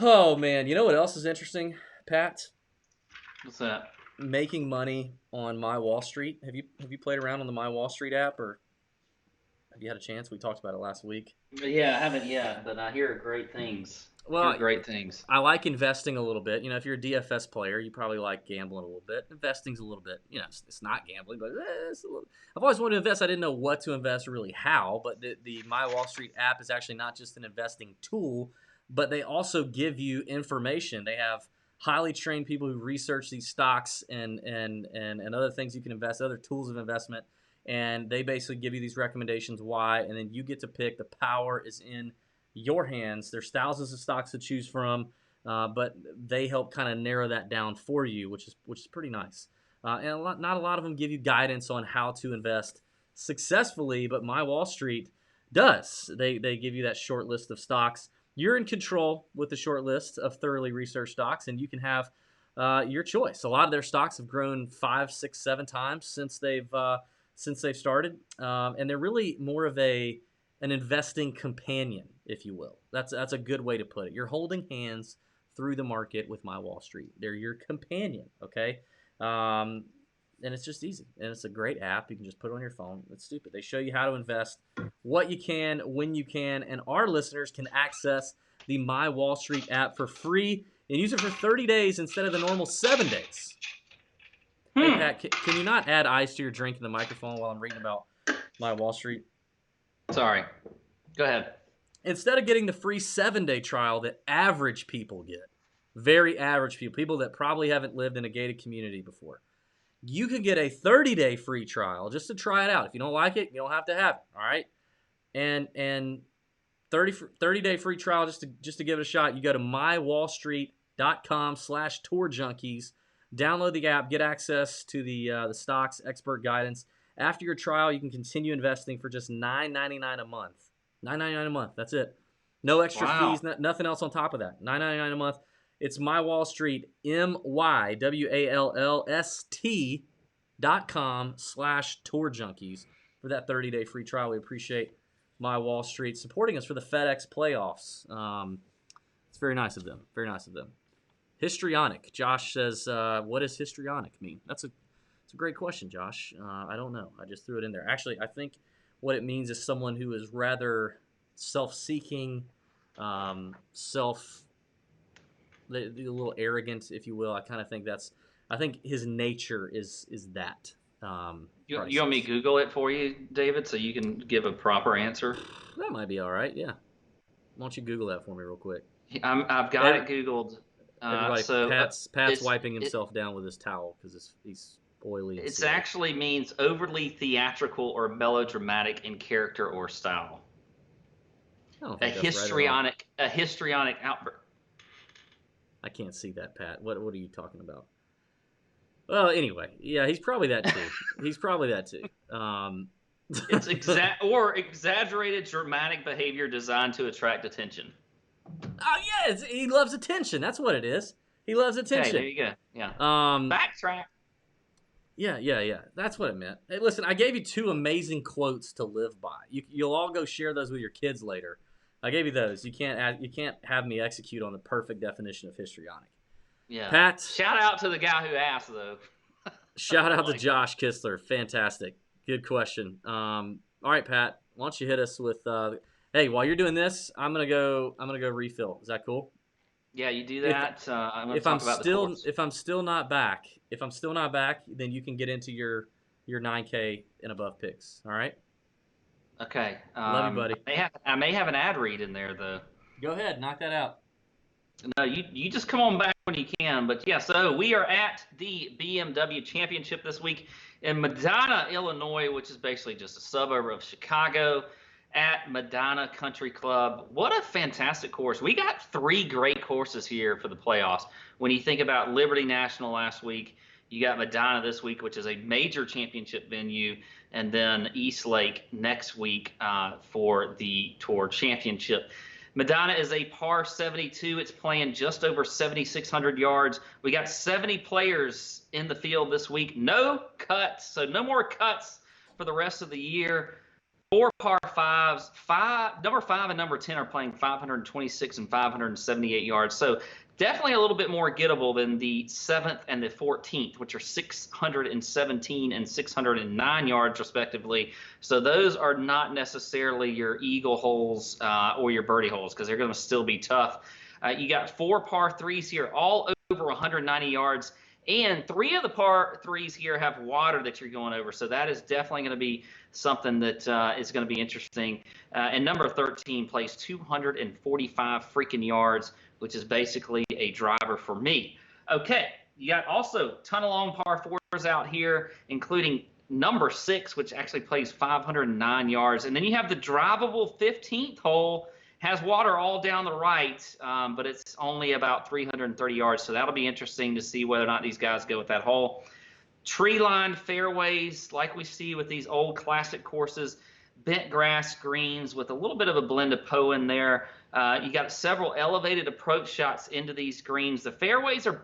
Oh man, you know what else is interesting, Pat? What's that? Making money on My Wall Street. Have you played around on the My Wall Street app, or have you had a chance? We talked about it last week. Yeah, I haven't yet, but I hear great things. Well, Great things. I like investing a little bit. If you're a DFS player, you probably like gambling a little bit. Investing's a little bit, it's not gambling, but it's a little. I've always wanted to invest. I didn't know what to invest or really how, but the My Wall Street app is actually not just an investing tool, but they also give you information. They have highly trained people who research these stocks and other things you can invest, other tools of investment, and they basically give you these recommendations why, and then you get to pick. The power is in your hands. There's thousands of stocks to choose from, but they help kind of narrow that down for you, which is pretty nice. And not a lot of them give you guidance on how to invest successfully, but My Wall Street does. They give you that short list of stocks. You're in control with the short list of thoroughly researched stocks, and you can have your choice. A lot of their stocks have grown 5, 6, 7 times since they've started, and they're really more of an investing companion, if you will. That's a good way to put it. You're holding hands through the market with My Wall Street. They're your companion, okay? And it's just easy. And it's a great app. You can just put it on your phone. It's stupid. They show you how to invest, what you can, when you can, and our listeners can access the My Wall Street app for free and use it for 30 days instead of the normal 7 days. Hey, Pat, can you not add ice to your drink in the microphone while I'm reading about My Wall Street? Sorry. Go ahead. Instead of getting the free 7-day trial that average people get, very average people that probably haven't lived in a gated community before, you can get a 30-day free trial just to try it out. If you don't like it, you don't have to have it, all right? And 30-day free trial just to give it a shot. You go to mywallstreet.com/Tour Junkies, download the app, get access to the stocks, expert guidance. After your trial, you can continue investing for just $9.99 a month. $9.99 a month. That's it. No extra fees. Nothing else on top of that. $9.99 a month. It's My Wall Street, mywallst.com/Tour Junkies for that 30-day free trial. We appreciate My Wall Street supporting us for the FedEx playoffs. It's very nice of them. Very nice of them. Histrionic. Josh says, what does histrionic mean? It's a great question, Josh. I don't know. I just threw it in there. Actually, I think what it means is someone who is rather self-seeking, a little arrogant, if you will. I kind of think I think his nature is that. You want me to Google it for you, David, so you can give a proper answer? That might be all right, yeah. Why don't you Google that for me real quick? I've got it Googled. Everybody, Pat's wiping himself down with his towel because he's oily. It actually means overly theatrical or melodramatic in character or style. A histrionic outburst. I can't see that, Pat. What are you talking about? Well, anyway, yeah, he's probably that too. It's exaggerated dramatic behavior designed to attract attention. Oh yeah, he loves attention. That's what it is. He loves attention. Okay, there you go. Yeah. Backtrack. Yeah. That's what it meant. Hey, listen, I gave you 2 amazing quotes to live by. You'll all go share those with your kids later. I gave you those. You can't have me execute on the perfect definition of histrionic. Yeah. Pat. Shout out to the guy who asked, though. Shout out to Josh Kistler. Fantastic. Good question. All right, Pat. Why don't you hit us with? Hey, while you're doing this, I'm gonna go refill. Is that cool? Yeah, you do that. If I'm still not back, then you can get into your 9K and above picks. All right. Okay. Love you, buddy. I may have an ad read in there though. Go ahead, knock that out. No, you just come on back when you can. But yeah, so we are at the BMW Championship this week in Medina, Illinois, which is basically just a suburb of Chicago, at Medina Country Club. What a fantastic course. We got 3 great courses here for the playoffs. When you think about Liberty National last week, You got Medina this week, which is a major championship venue, and then East Lake next week for the Tour Championship. Medina is a par 72. It's playing just over 7,600 yards. We got 70 players in the field this week. No cuts, so no more cuts for the rest of the year. 4 par 5s. Number 5 and number 10 are playing 526 and 578 yards. So definitely a little bit more gettable than the 7th and the 14th, which are 617 and 609 yards respectively. So those are not necessarily your eagle holes or your birdie holes, because they're going to still be tough. You got 4 par 3s here, all over 190 yards. And 3 of the par 3s here have water that you're going over. So that is definitely going to be something that is going to be interesting. And number 13 plays 245 freaking yards, which is basically a driver for me. Okay, you got also a ton of long par 4s out here, including number 6, which actually plays 509 yards. And then you have the drivable 15th hole. Has water all down the right, but it's only about 330 yards, so that'll be interesting to see whether or not these guys go with that hole. Tree-lined fairways, like we see with these old classic courses, bent grass greens with a little bit of a blend of Poa in there. You got several elevated approach shots into these greens. The fairways are,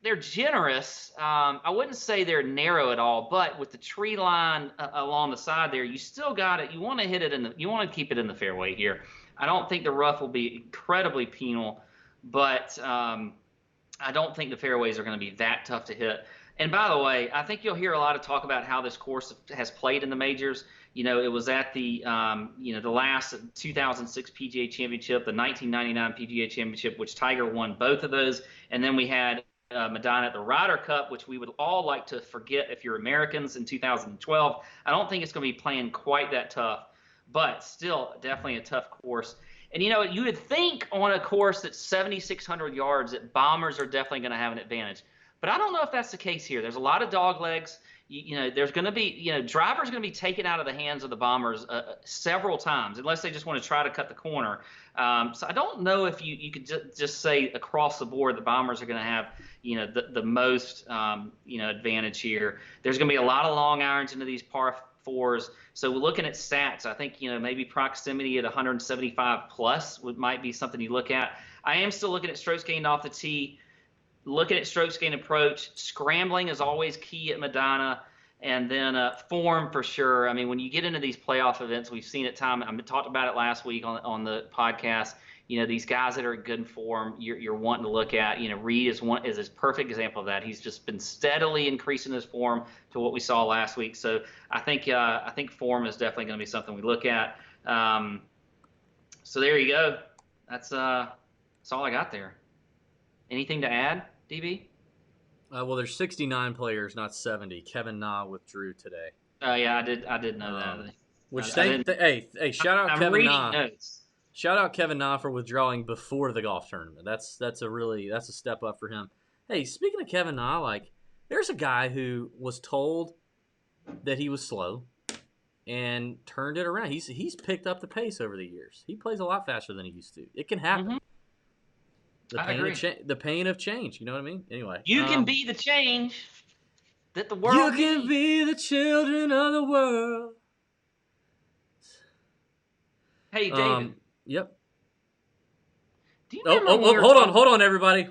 they're generous. I wouldn't say they're narrow at all, but with the tree line along the side there, you still got it. You want to hit it you want to keep it in the fairway here. I don't think the rough will be incredibly penal, but I don't think the fairways are going to be that tough to hit. And by the way, I think you'll hear a lot of talk about how this course has played in the majors. It was at the the last 2006 PGA Championship, the 1999 PGA Championship, which Tiger won both of those, and then we had Medina at the Ryder Cup, which we would all like to forget if you're Americans, in 2012. I don't think it's going to be playing quite that tough, but still definitely a tough course. And you would think on a course that's 7,600 yards that bombers are definitely going to have an advantage. But I don't know if that's the case here. There's a lot of dog legs. There's going to be, drivers going to be taken out of the hands of the bombers several times, unless they just want to try to cut the corner. So I don't know if you could just say across the board the bombers are going to have, the most, advantage here. There's going to be a lot of long irons into these par 4s. So we're looking at stats. I think, maybe proximity at 175 plus might be something you look at. I am still looking at strokes gained off the tee. Looking at strokes gained approach, scrambling is always key at Medina, and then form for sure. I mean, when you get into these playoff events, we've seen it time. I talked about it last week on the podcast. These guys that are in good form, you're wanting to look at. Reed is a perfect example of that. He's just been steadily increasing his form to what we saw last week. So I think form is definitely going to be something we look at. So there you go. That's all I got there. Anything to add, DB? Well, there's 69 players, not 70. Kevin Na withdrew today. Oh yeah, I did know that. Hey, shout out I'm Kevin reading Na. notes. Shout out Kevin Na for withdrawing before the golf tournament. That's a step up for him. Hey, speaking of Kevin Na, there's a guy who was told that he was slow and turned it around. He's picked up the pace over the years. He plays a lot faster than he used to. It can happen. Mm-hmm. The pain of change. You know what I mean? Anyway. You can be the change that the world You can be the children of the world. Hey, David. Yep. Do you remember hold on, everybody.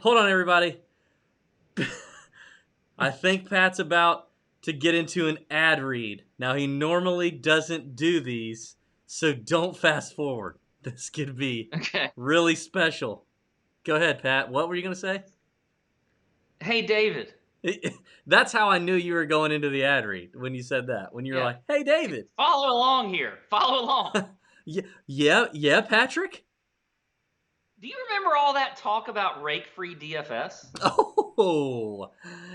I think Pat's about to get into an ad read. Now, he normally doesn't do these, so don't fast forward. This could be really special. Go ahead, Pat. What were you going to say? Hey, David. That's how I knew you were going into the ad read when you said that. When you were like, hey, David. Follow along here. Follow along. Yeah, Patrick? Do you remember all that talk about rake-free DFS? Oh,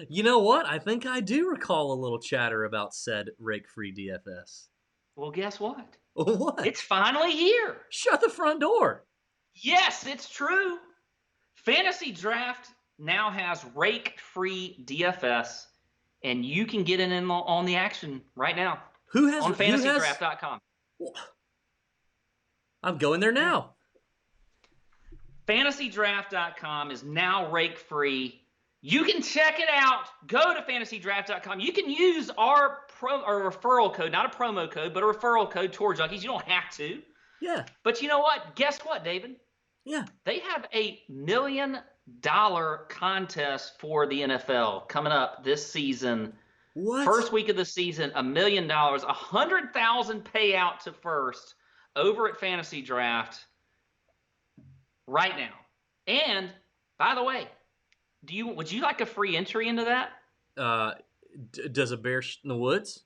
you know what? I think I do recall a little chatter about said rake-free DFS. Well, guess what? What? It's finally here. Shut the front door. Yes, it's true. Fantasy Draft now has rake-free DFS, and you can get in on the action right now. On fantasydraft.com. I'm going there now. FantasyDraft.com is now rake free. You can check it out. Go to FantasyDraft.com. You can use our referral code, not a promo code, but a referral code, Tour Junkies. You don't have to. Yeah. But you know what? Guess what, David? Yeah. They have a $1 million contest for the NFL coming up this season. What? First week of the season, $1 million, 100,000 payout to first over at Fantasy Draft right now. And by the way, would you like a free entry into that? Does a bear in the woods?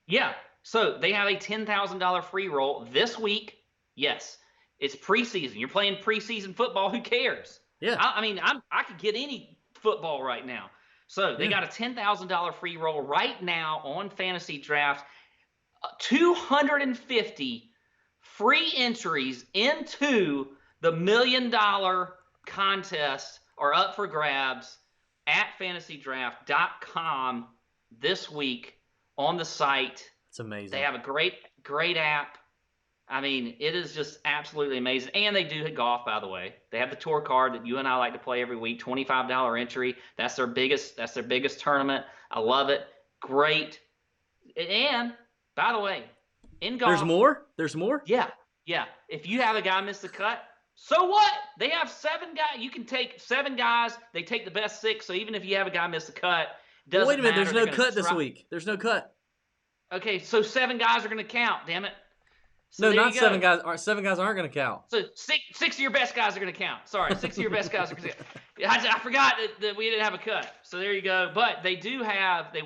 Yeah. So they have a $10,000 free roll this week. Yes. It's preseason. You're playing preseason football. Who cares? Yeah. I could get any football right now. So they got a $10,000 free roll right now on Fantasy Draft. 250 free entries into the $1 million contest are up for grabs at FantasyDraft.com this week on the site. It's amazing. They have a great app. I mean, it is just absolutely amazing. And they do golf, by the way. They have the tour card that you and I like to play every week, $25 entry. That's their biggest tournament. I love it. Great. And by the way, in golf, There's more? Yeah. If you have a guy miss the cut, so what? They have 7 guys. You can take 7 guys. They take the best 6. So even if you have a guy miss the cut, doesn't Wait a minute. matter. There's no cut this week. There's no cut. Okay, so 7 guys are going to count. Damn it. No, So not 7 guys. 7 guys aren't going to count. So six of your best guys are going to count. Sorry, 6 of your best guys are going to count. I forgot that we didn't have a cut. So there you go. But they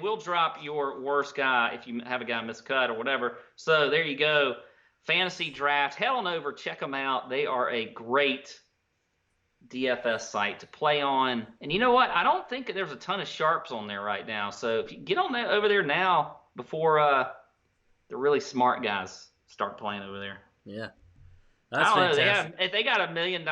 will drop your worst guy if you have a guy miss a cut or whatever. So there you go. Fantasy Draft. Head on over. Check them out. They are a great DFS site to play on. And you know what? I don't think there's a ton of sharps on there right now. So if you get on over there now before the really smart guys start playing over there. Yeah. That's fantastic. If they got $1 million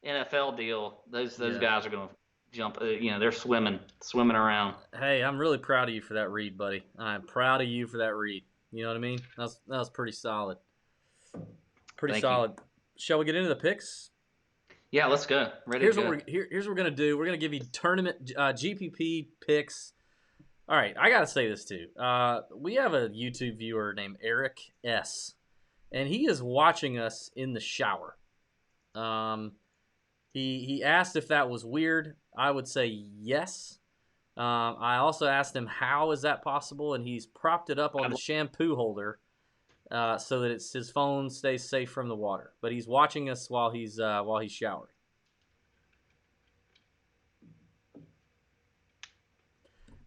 NFL deal, those guys are going to jump. They're swimming around. Hey, I'm really proud of you for that read, buddy. I'm proud of you for that read. You know what I mean? That was pretty solid. Pretty solid. Shall we get into the picks? Yeah, let's go. Here's what we're gonna do. We're gonna give you tournament GPP picks. All right, I gotta say this too. We have a YouTube viewer named Eric S, and he is watching us in the shower. He asked if that was weird. I would say yes. I also asked him how is that possible, and he's propped it up on the shampoo holder so that his phone stays safe from the water. But he's watching us while he's showering.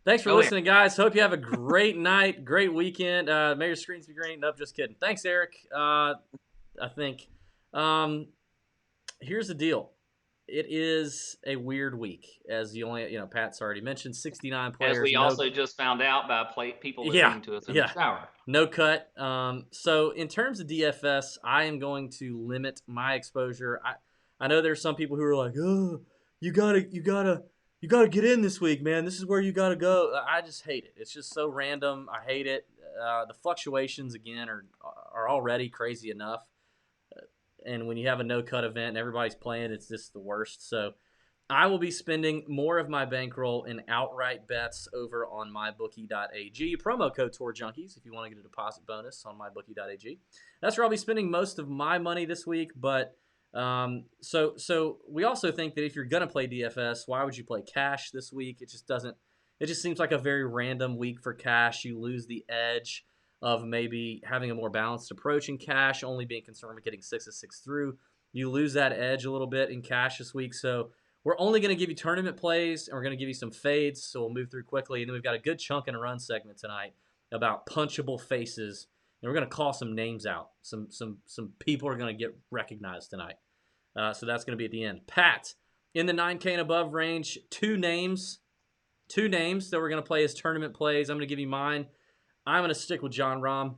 Thanks for listening, guys. Hope you have a great night, great weekend. May your screens be green. Nope, just kidding. Thanks, Eric. I think. Here's the deal. It is a weird week, as Pat's already mentioned, 69 players. As we also just found out by people listening to us in the shower. No cut. So in terms of DFS, I am going to limit my exposure. I know there's some people who are like, oh, you gotta get in this week, man. This is where you gotta go. I just hate it. It's just so random. I hate it. The fluctuations again are already crazy enough. And when you have a no-cut event and everybody's playing, it's just the worst. So I will be spending more of my bankroll in outright bets over on mybookie.ag. Promo code Tour Junkies if you want to get a deposit bonus on mybookie.ag. That's where I'll be spending most of my money this week. But so we also think that if you're going to play DFS, why would you play cash this week? It just seems like a very random week for cash. You lose the edge of maybe having a more balanced approach in cash, only being concerned with getting 6 of 6 through. You lose that edge a little bit in cash this week. So we're only going to give you tournament plays, and we're going to give you some fades, so we'll move through quickly. And then we've got a good chunk and a run segment tonight about punchable faces, and we're going to call some names out. Some people are going to get recognized tonight. So that's going to be at the end. Pat, in the 9K and above range, two names that we're going to play as tournament plays. I'm going to give you mine. I'm going to stick with Jon Rahm.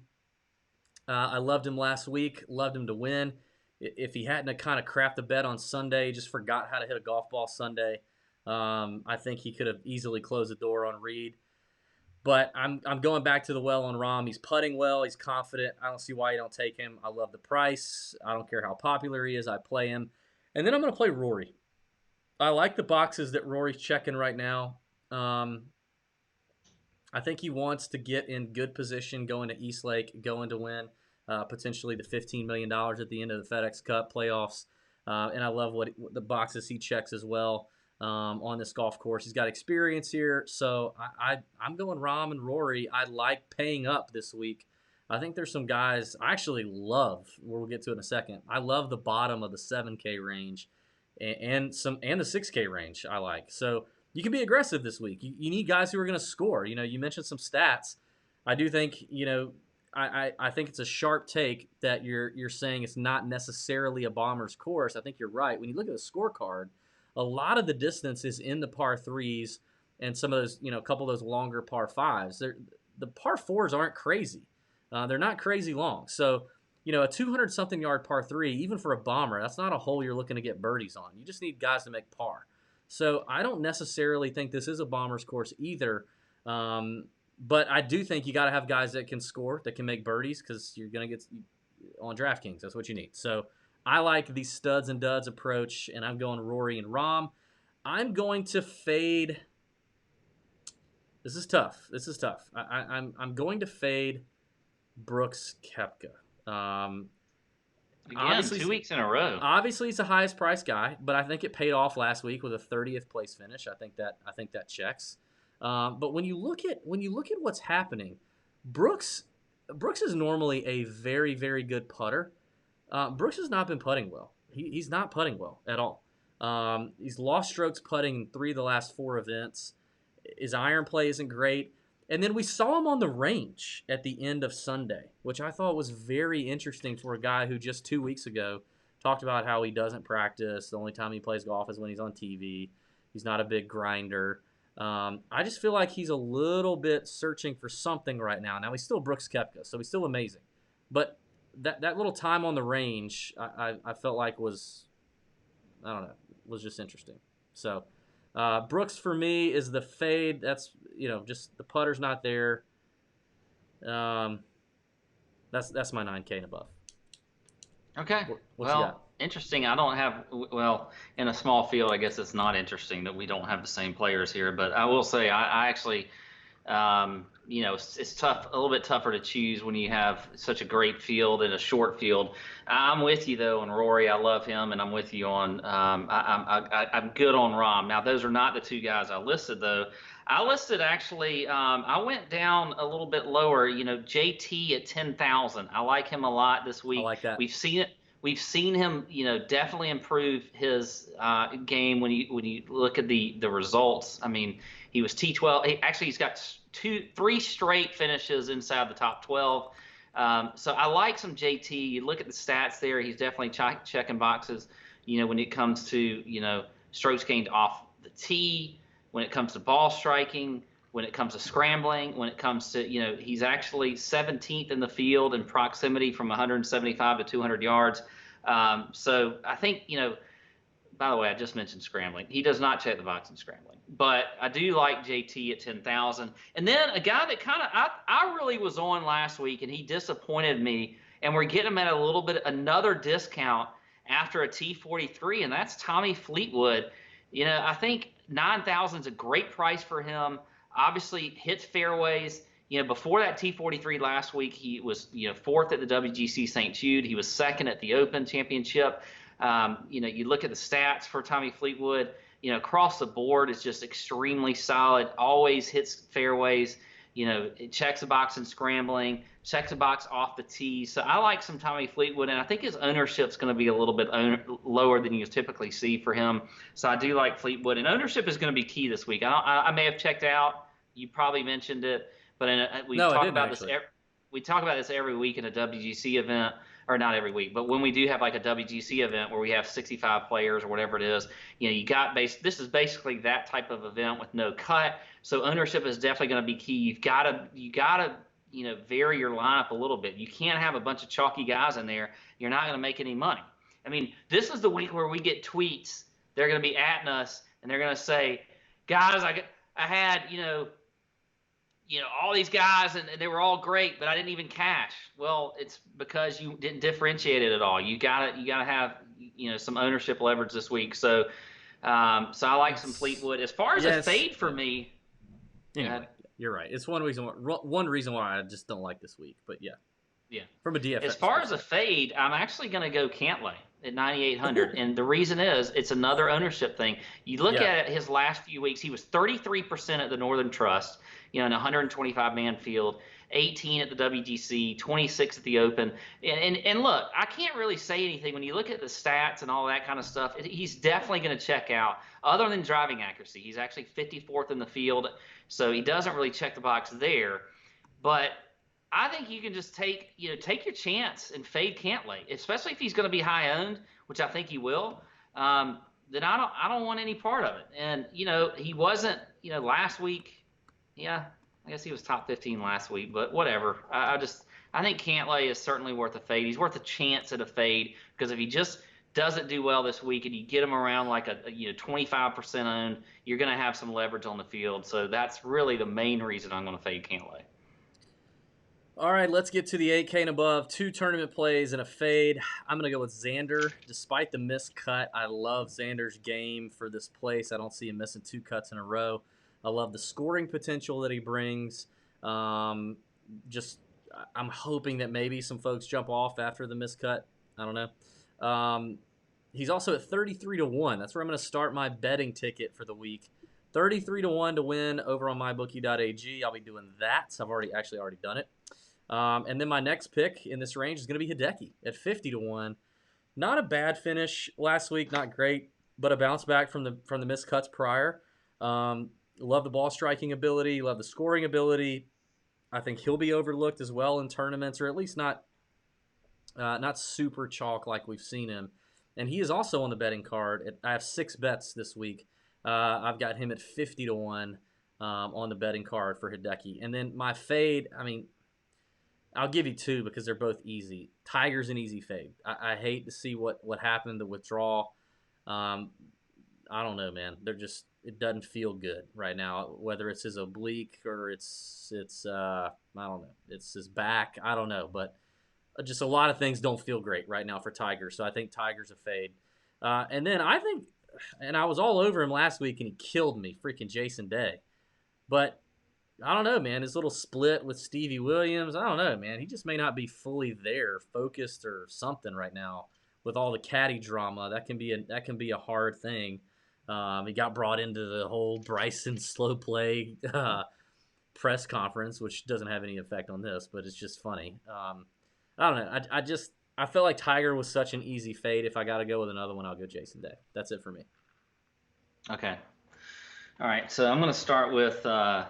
I loved him last week. Loved him to win. If he hadn't kind of crapped the bet on Sunday, just forgot how to hit a golf ball Sunday, I think he could have easily closed the door on Reed. But I'm going back to the well on Rahm. He's putting well. He's confident. I don't see why you don't take him. I love the price. I don't care how popular he is. I play him. And then I'm going to play Rory. I like the boxes that Rory's checking right now. Um, I think he wants to get in good position going to East Lake, going to win potentially the $15 million at the end of the FedEx Cup playoffs. And I love what the boxes he checks as well on this golf course. He's got experience here. So I'm going Rahm and Rory. I like paying up this week. I think there's some guys I actually love, we'll get to in a second. I love the bottom of the 7K range and the 6K range I like. So you can be aggressive this week. You need guys who are going to score. You mentioned some stats. I do think, I think it's a sharp take that you're saying it's not necessarily a bomber's course. I think you're right. When you look at the scorecard, a lot of the distance is in the par threes and some of those, a couple of those longer par fives. The par fours aren't crazy. They're not crazy long. So, a 200-something yard par three, even for a bomber, that's not a hole you're looking to get birdies on. You just need guys to make par. So I don't necessarily think this is a bomber's course either. But I do think you got to have guys that can score, that can make birdies, because you're going to get on DraftKings. That's what you need. So I like the studs and duds approach, and I'm going Rory and Rahm. I'm going to fade. This is tough. I'm going to fade Brooks Koepka. Again, 2 weeks in a row. Obviously, he's the highest priced guy, but I think it paid off last week with a 30th place finish. I think that checks. But when you look at what's happening, Brooks is normally a very, very good putter. Brooks has not been putting well. He's not putting well at all. He's lost strokes putting in 3 of the last 4 events. His iron play isn't great. And then we saw him on the range at the end of Sunday, which I thought was very interesting for a guy who just 2 weeks ago talked about how he doesn't practice. The only time he plays golf is when he's on TV. He's not a big grinder. I just feel like he's a little bit searching for something right now. Now, he's still Brooks Koepka, so he's still amazing. But that little time on the range, I felt like was just interesting. So Brooks for me is the fade. That's just the putter's not there. That's my 9K and above. Okay. What's you got? Interesting. I don't have in a small field. I guess it's not interesting that we don't have the same players here. But I will say I actually, it's tough, a little bit tougher to choose when you have such a great field and a short field. I'm with you though on Rory. I love him, and I'm with you on. I'm good on Rahm. Now those are not the 2 guys I listed though. I listed actually. I went down a little bit lower. JT at 10,000. I like him a lot this week. I like that. We've seen it. We've seen him, definitely improve his game when you look at the results. I mean, he was T12. He's got 3 straight finishes inside the top 12. So I like some JT. You look at the stats there. He's definitely checking boxes. When it comes to strokes gained off the tee, when it comes to ball striking, when it comes to scrambling, when it comes to he's actually 17th in the field in proximity from 175 to 200 yards. So I think by the way, I just mentioned scrambling. He does not check the box in scrambling, but I do like JT at 10,000. And then a guy that I really was on last week, and he disappointed me. And we're getting him at a little bit another discount after a T43, and that's Tommy Fleetwood. I think 9,000 is a great price for him. Obviously, hits fairways. Before that T43 last week, he was 4th at the WGC St. Jude. He was 2nd at the Open Championship. You look at the stats for Tommy Fleetwood. Across the board, it's just extremely solid. Always hits fairways. It checks a box in scrambling, checks a box off the tee. So I like some Tommy Fleetwood, and I think his ownership's going to be a little bit lower than you typically see for him. So I do like Fleetwood, and ownership is going to be key this week. I may have checked out. You probably mentioned it, but we talk about this every week in a WGC event. Or not every week, but when we do have like a WGC event where we have 65 players or whatever it is, this is basically that type of event with no cut. So ownership is definitely going to be key. You gotta vary your lineup a little bit. You can't have a bunch of chalky guys in there. You're not going to make any money. I mean, this is the week where we get tweets. They're going to be atting us, and they're going to say, guys, I had all these guys and they were all great, but I didn't even cash. Well, it's because you didn't differentiate it at all. You gotta have some ownership leverage this week. So I like some Fleetwood. As far as a fade for me, anyway, you're right. It's one reason why I just don't like this week. But yeah. From a DFS. As far as a fade, I'm actually going to go Cantlay at 9,800, and the reason is it's another ownership thing. You look at it, his last few weeks, he was 33% at the Northern Trust, in a 125-man field, 18 at the WGC, 26 at the Open, and look, I can't really say anything when you look at the stats and all that kind of stuff. He's definitely going to check out. Other than driving accuracy, he's actually 54th in the field, so he doesn't really check the box there, but I think you can just take your chance and fade Cantlay, especially if he's going to be high owned, which I think he will. Then I don't want any part of it. And he wasn't last week. Yeah, I guess he was top 15 last week, but whatever. I think Cantlay is certainly worth a fade. He's worth a chance at a fade because if he just doesn't do well this week and you get him around like a 25% owned, you're going to have some leverage on the field. So that's really the main reason I'm going to fade Cantlay. All right, let's get to the 8K and above. 2 tournament plays and a fade. I'm going to go with Xander. Despite the missed cut, I love Xander's game for this place. I don't see him missing 2 cuts in a row. I love the scoring potential that he brings. I'm hoping that maybe some folks jump off after the missed cut. I don't know. He's also at 33-1. That's where I'm going to start my betting ticket for the week. 33-1 to win over on mybookie.ag. I'll be doing that. So I've already done it. And then my next pick in this range is going to be Hideki at 50-1. Not a bad finish last week, not great, but a bounce back from the missed cuts prior. Love the ball striking ability, love the scoring ability. I think he'll be overlooked as well in tournaments, or at least not super chalk like we've seen him. And he is also on the betting card. I have 6 bets this week. I've got him at 50-1 on the betting card for Hideki. And then my fade, I'll give you 2 because they're both easy. Tiger's an easy fade. I hate to see what happened, the withdrawal. I don't know, man. It doesn't feel good right now. Whether it's his oblique or it's I don't know. It's his back. I don't know, but just a lot of things don't feel great right now for Tiger. So I think Tiger's a fade. And then I think, and I was all over him last week and he killed me, freaking Jason Day. But I don't know, man. His little split with Stevie Williams, I don't know, man. He just may not be fully there, focused or something right now with all the caddy drama. That can be a hard thing. He got brought into the whole Brysons slow play press conference, which doesn't have any effect on this, but it's just funny. I don't know. I felt like Tiger was such an easy fade. If I got to go with another one, I'll go Jason Day. That's it for me. Okay. All right. So I'm going to start with my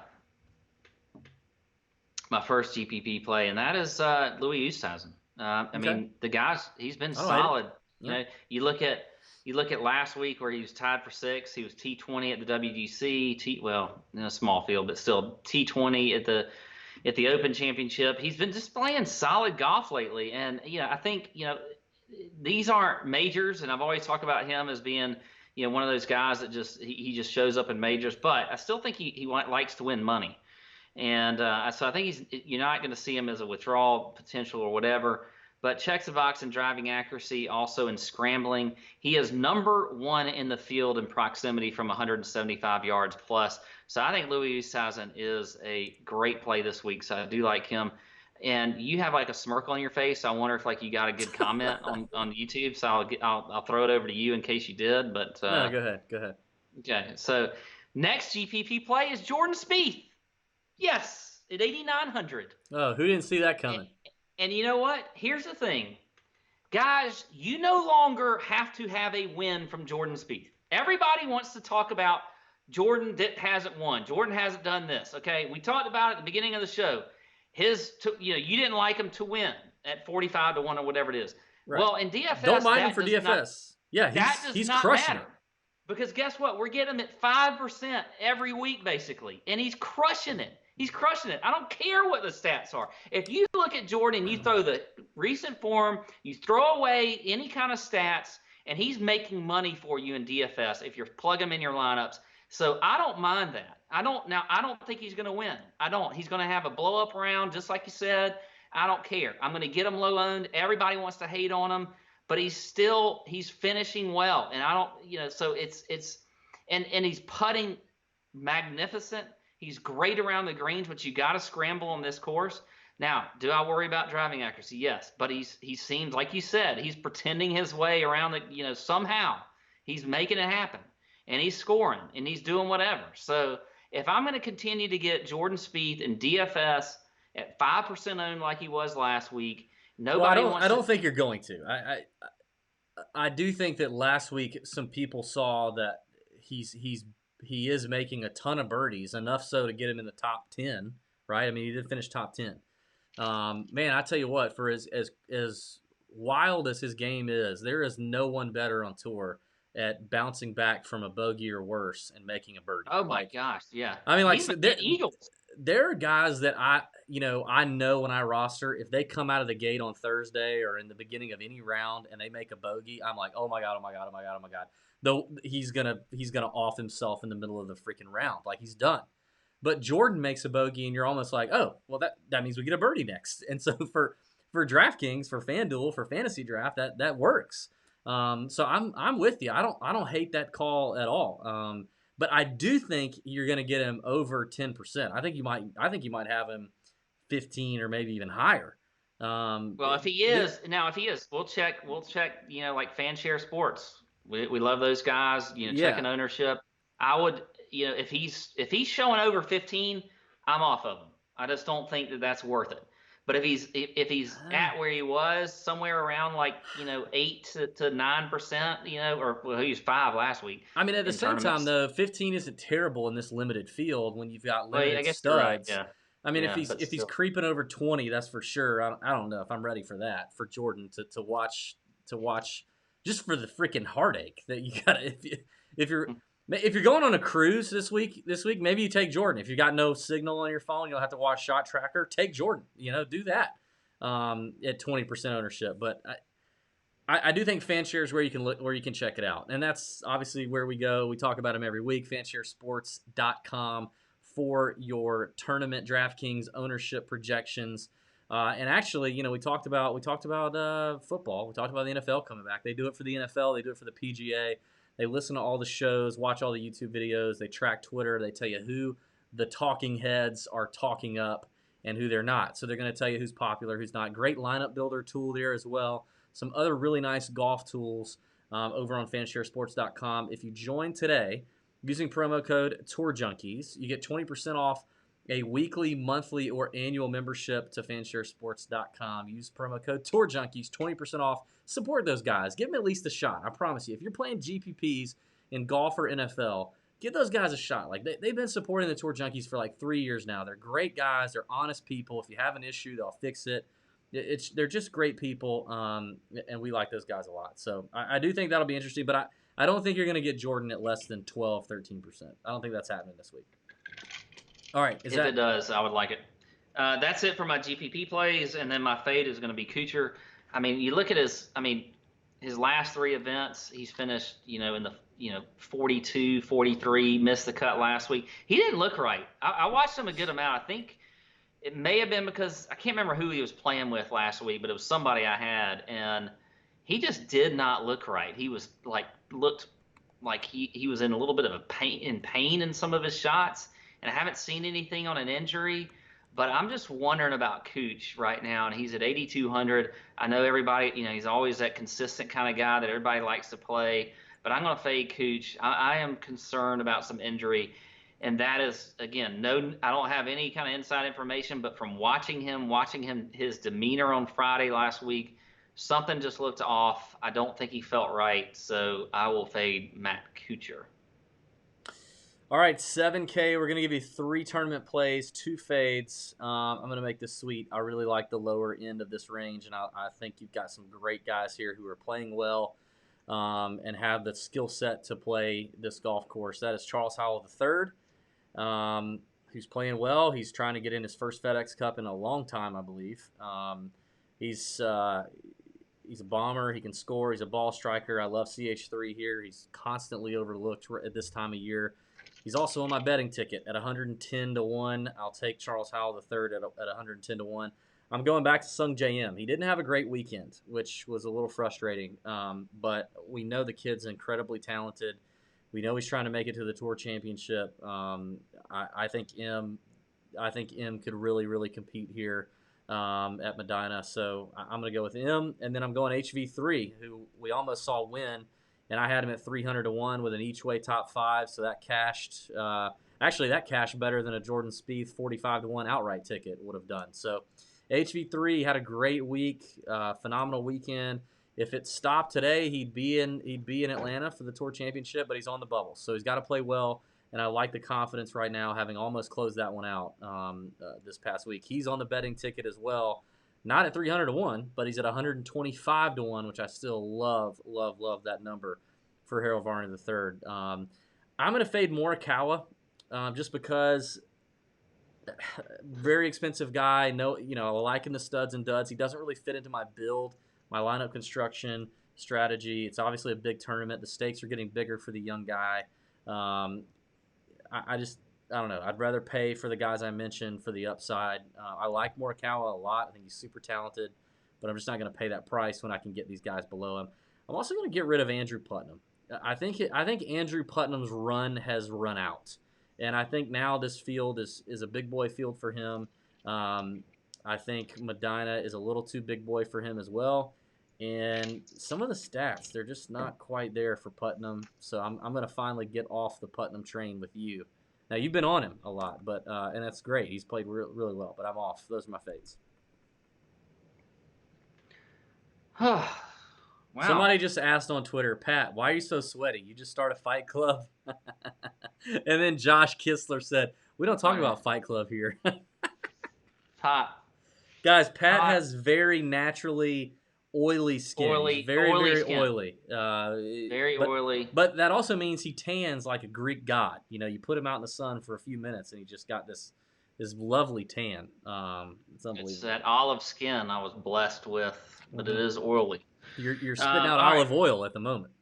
first GPP play, and that is Louis Oosthuizen. I mean, the guy's he's been solid. Yeah. You look at last week where he was tied for 6th. He was T20 at the WGC, small field, but still T20 at the Open Championship. He's been just playing solid golf lately, and I think these aren't majors, and I've always talked about him as being one of those guys that he just shows up in majors, but I still think he likes to win money. And so I think you're not going to see him as a withdrawal potential or whatever, but checks the box in driving accuracy, also in scrambling. He is number 1 in the field in proximity from 175 yards plus. So I think Louis Oosthuizen is a great play this week. So I do like him. And you have like a smirk on your face. So I wonder if you got a good comment on YouTube. So I'll throw it over to you in case you did. But no, go ahead. Okay. So next GPP play is Jordan Spieth. Yes, at 8,900. Oh, who didn't see that coming? And you know what? Here's the thing. Guys, you no longer have to have a win from Jordan Spieth. Everybody wants to talk about Jordan that hasn't won. Jordan hasn't done this. Okay, we talked about it at the beginning of the show. You didn't like him to win at 45-1 or whatever it is. Right. Well, in DFS, don't mind him for DFS. He's crushing it. Because guess what? We're getting him at 5% every week, basically. And he's crushing it. He's crushing it. I don't care what the stats are. If you look at Jordan, you throw the recent form, you throw away any kind of stats, and he's making money for you in DFS if you plug him in your lineups. So I don't mind that. I don't think he's going to win. I don't. He's going to have a blow up round, just like you said. I don't care. I'm going to get him low owned. Everybody wants to hate on him, but he's finishing well, and I don't, so and he's putting magnificent. He's great around the greens, but you got to scramble on this course. Now, do I worry about driving accuracy? Yes, but he seems like you said, he's pretending his way around the, somehow he's making it happen, and he's scoring and he's doing whatever. So if I'm going to continue to get Jordan Spieth in DFS at 5% owned like he was last week, nobody wants. I don't think you're going to. I do think that last week some people saw that he is making a ton of birdies, enough so to get him in the top 10, right? I mean, he did finish top 10. Man, I tell you what, for as wild as his game is, there is no one better on tour at bouncing back from a bogey or worse and making a birdie. Oh my gosh, yeah. I mean, like, He's so Eagles. there are guys that I know when I roster, if they come out of the gate on Thursday or in the beginning of any round and they make a bogey, I'm like, oh my god, oh my god, oh my god, oh my god. Though he's gonna off himself in the middle of the freaking round, like he's done. But Jordan makes a bogey, and you're almost like, oh, well, that means we get a birdie next. And so for DraftKings, for FanDuel, for fantasy draft, that works. So I'm with you. I don't hate that call at all. But I do think you're going to get him over 10%. I think you might have him 15 or maybe even higher. Well, if he is, we'll check. Like FanShare Sports. We love those guys. Checking ownership. I would, if he's showing over 15, I'm off of him. I just don't think that that's worth it. But if he's at where he was, somewhere around 8 to 9%, or he was 5 last week. I mean, at the same time though, 15 isn't terrible in this limited field when you've got limited I guess studs. You're right, yeah. I mean, if he's creeping over 20, that's for sure. I don't know if I'm ready for that, for Jordan to watch just for the freaking heartache that you got. If you're going on a cruise this week, maybe you take Jordan. If you got no signal on your phone, you'll have to watch Shot Tracker. Take Jordan. Do that at 20% ownership. But I do think FanShare is where you can check it out, and that's obviously where we go. We talk about them every week. FanshareSports.com for your tournament DraftKings ownership projections. And actually, we talked about football. We talked about the NFL coming back. They do it for the NFL. They do it for the PGA. They listen to all the shows, watch all the YouTube videos. They track Twitter. They tell you who the talking heads are talking up and who they're not. So they're going to tell you who's popular, who's not. Great lineup builder tool there as well. Some other really nice golf tools over on fansharesports.com. If you join today using promo code Tour Junkies, you get 20% off a weekly, monthly, or annual membership to fansharesports.com. Use promo code Tour Junkies, 20% off. Support those guys. Give them at least a shot. I promise you. If you're playing GPPs in golf or NFL, give those guys a shot. Like they've been supporting the Tour Junkies for 3 years now. They're great guys. They're honest people. If you have an issue, they'll fix it. They're just great people, and we like those guys a lot. So I do think that'll be interesting, but I don't think you're going to get Jordan at less than 12, 13%. I don't think that's happening this week. All right. If it does, I would like it. That's it for my GPP plays, and then my fade is going to be Kuchar. I mean, you look at his last 3 events, he's finished, in the 42, 43, missed the cut last week. He didn't look right. I watched him a good amount. I think it may have been because I can't remember who he was playing with last week, but it was somebody I had, and he just did not look right. He was looked like he was in a little bit of pain in some of his shots. And I haven't seen anything on an injury, but I'm just wondering about Cooch right now, and he's at 8,200. I know everybody, he's always that consistent kind of guy that everybody likes to play, but I'm going to fade Cooch. I am concerned about some injury, and that is, again, I don't have any kind of inside information, but from watching him, his demeanor on Friday last week, something just looked off. I don't think he felt right, so I will fade Matt Kuchar. All right, 7K. We're going to give you 3 tournament plays, 2 fades. I'm going to make this sweet. I really like the lower end of this range, and I think you've got some great guys here who are playing well and have the skill set to play this golf course. That is Charles Howell III, who's playing well. He's trying to get in his first FedEx Cup in a long time, I believe. He's a bomber. He can score. He's a ball striker. I love CH3 here. He's constantly overlooked at this time of year. He's also on my betting ticket at 110 to 1. I'll take Charles Howell III at 110 to 1. I'm going back to Sung J.M. He didn't have a great weekend, which was a little frustrating. But we know the kid's incredibly talented. We know he's trying to make it to the Tour Championship. I think M could really, really compete here at Medina. So I'm going to go with M. And then I'm going HV3, who we almost saw win. And I had him at 300 to 1 with an each-way top 5. So that cashed. Actually, that cashed better than a Jordan Spieth 45 to 1 outright ticket would have done. So HV3 had a great week, phenomenal weekend. If it stopped today, he'd be in Atlanta for the Tour Championship, but he's on the bubble, so he's got to play well. And I like the confidence right now, having almost closed that one out this past week. He's on the betting ticket as well, not at 300 to 1, but he's at 125 to 1, which I still love that number for Harold Varner III. I'm going to fade Morikawa just because. Very expensive guy. No, liking the studs and duds. He doesn't really fit into my build, my lineup construction strategy. It's obviously a big tournament. The stakes are getting bigger for the young guy. I don't know. I'd rather pay for the guys I mentioned for the upside. I like Morikawa a lot. I think he's super talented, but I'm just not going to pay that price when I can get these guys below him. I'm also going to get rid of Andrew Putnam. I think Andrew Putnam's run has run out. And I think now this field is a big boy field for him. I think Medina is a little too big boy for him as well. And some of the stats, they're just not quite there for Putnam. So I'm going to finally get off the Putnam train with you. Now, you've been on him a lot, but and that's great. He's played really well, but I'm off. Those are my fades. Wow. Somebody just asked on Twitter, Pat, why are you so sweaty? You just start a fight club? And then Josh Kistler said, we don't talk about Fight Club here. Hot. Guys, Pat has very naturally oily skin. Very oily. Very oily. But that also means he tans like a Greek god. You put him out in the sun for a few minutes and he just got this lovely tan. It's unbelievable. It's that olive skin I was blessed with, but it is oily. You're spitting out olive oil at the moment.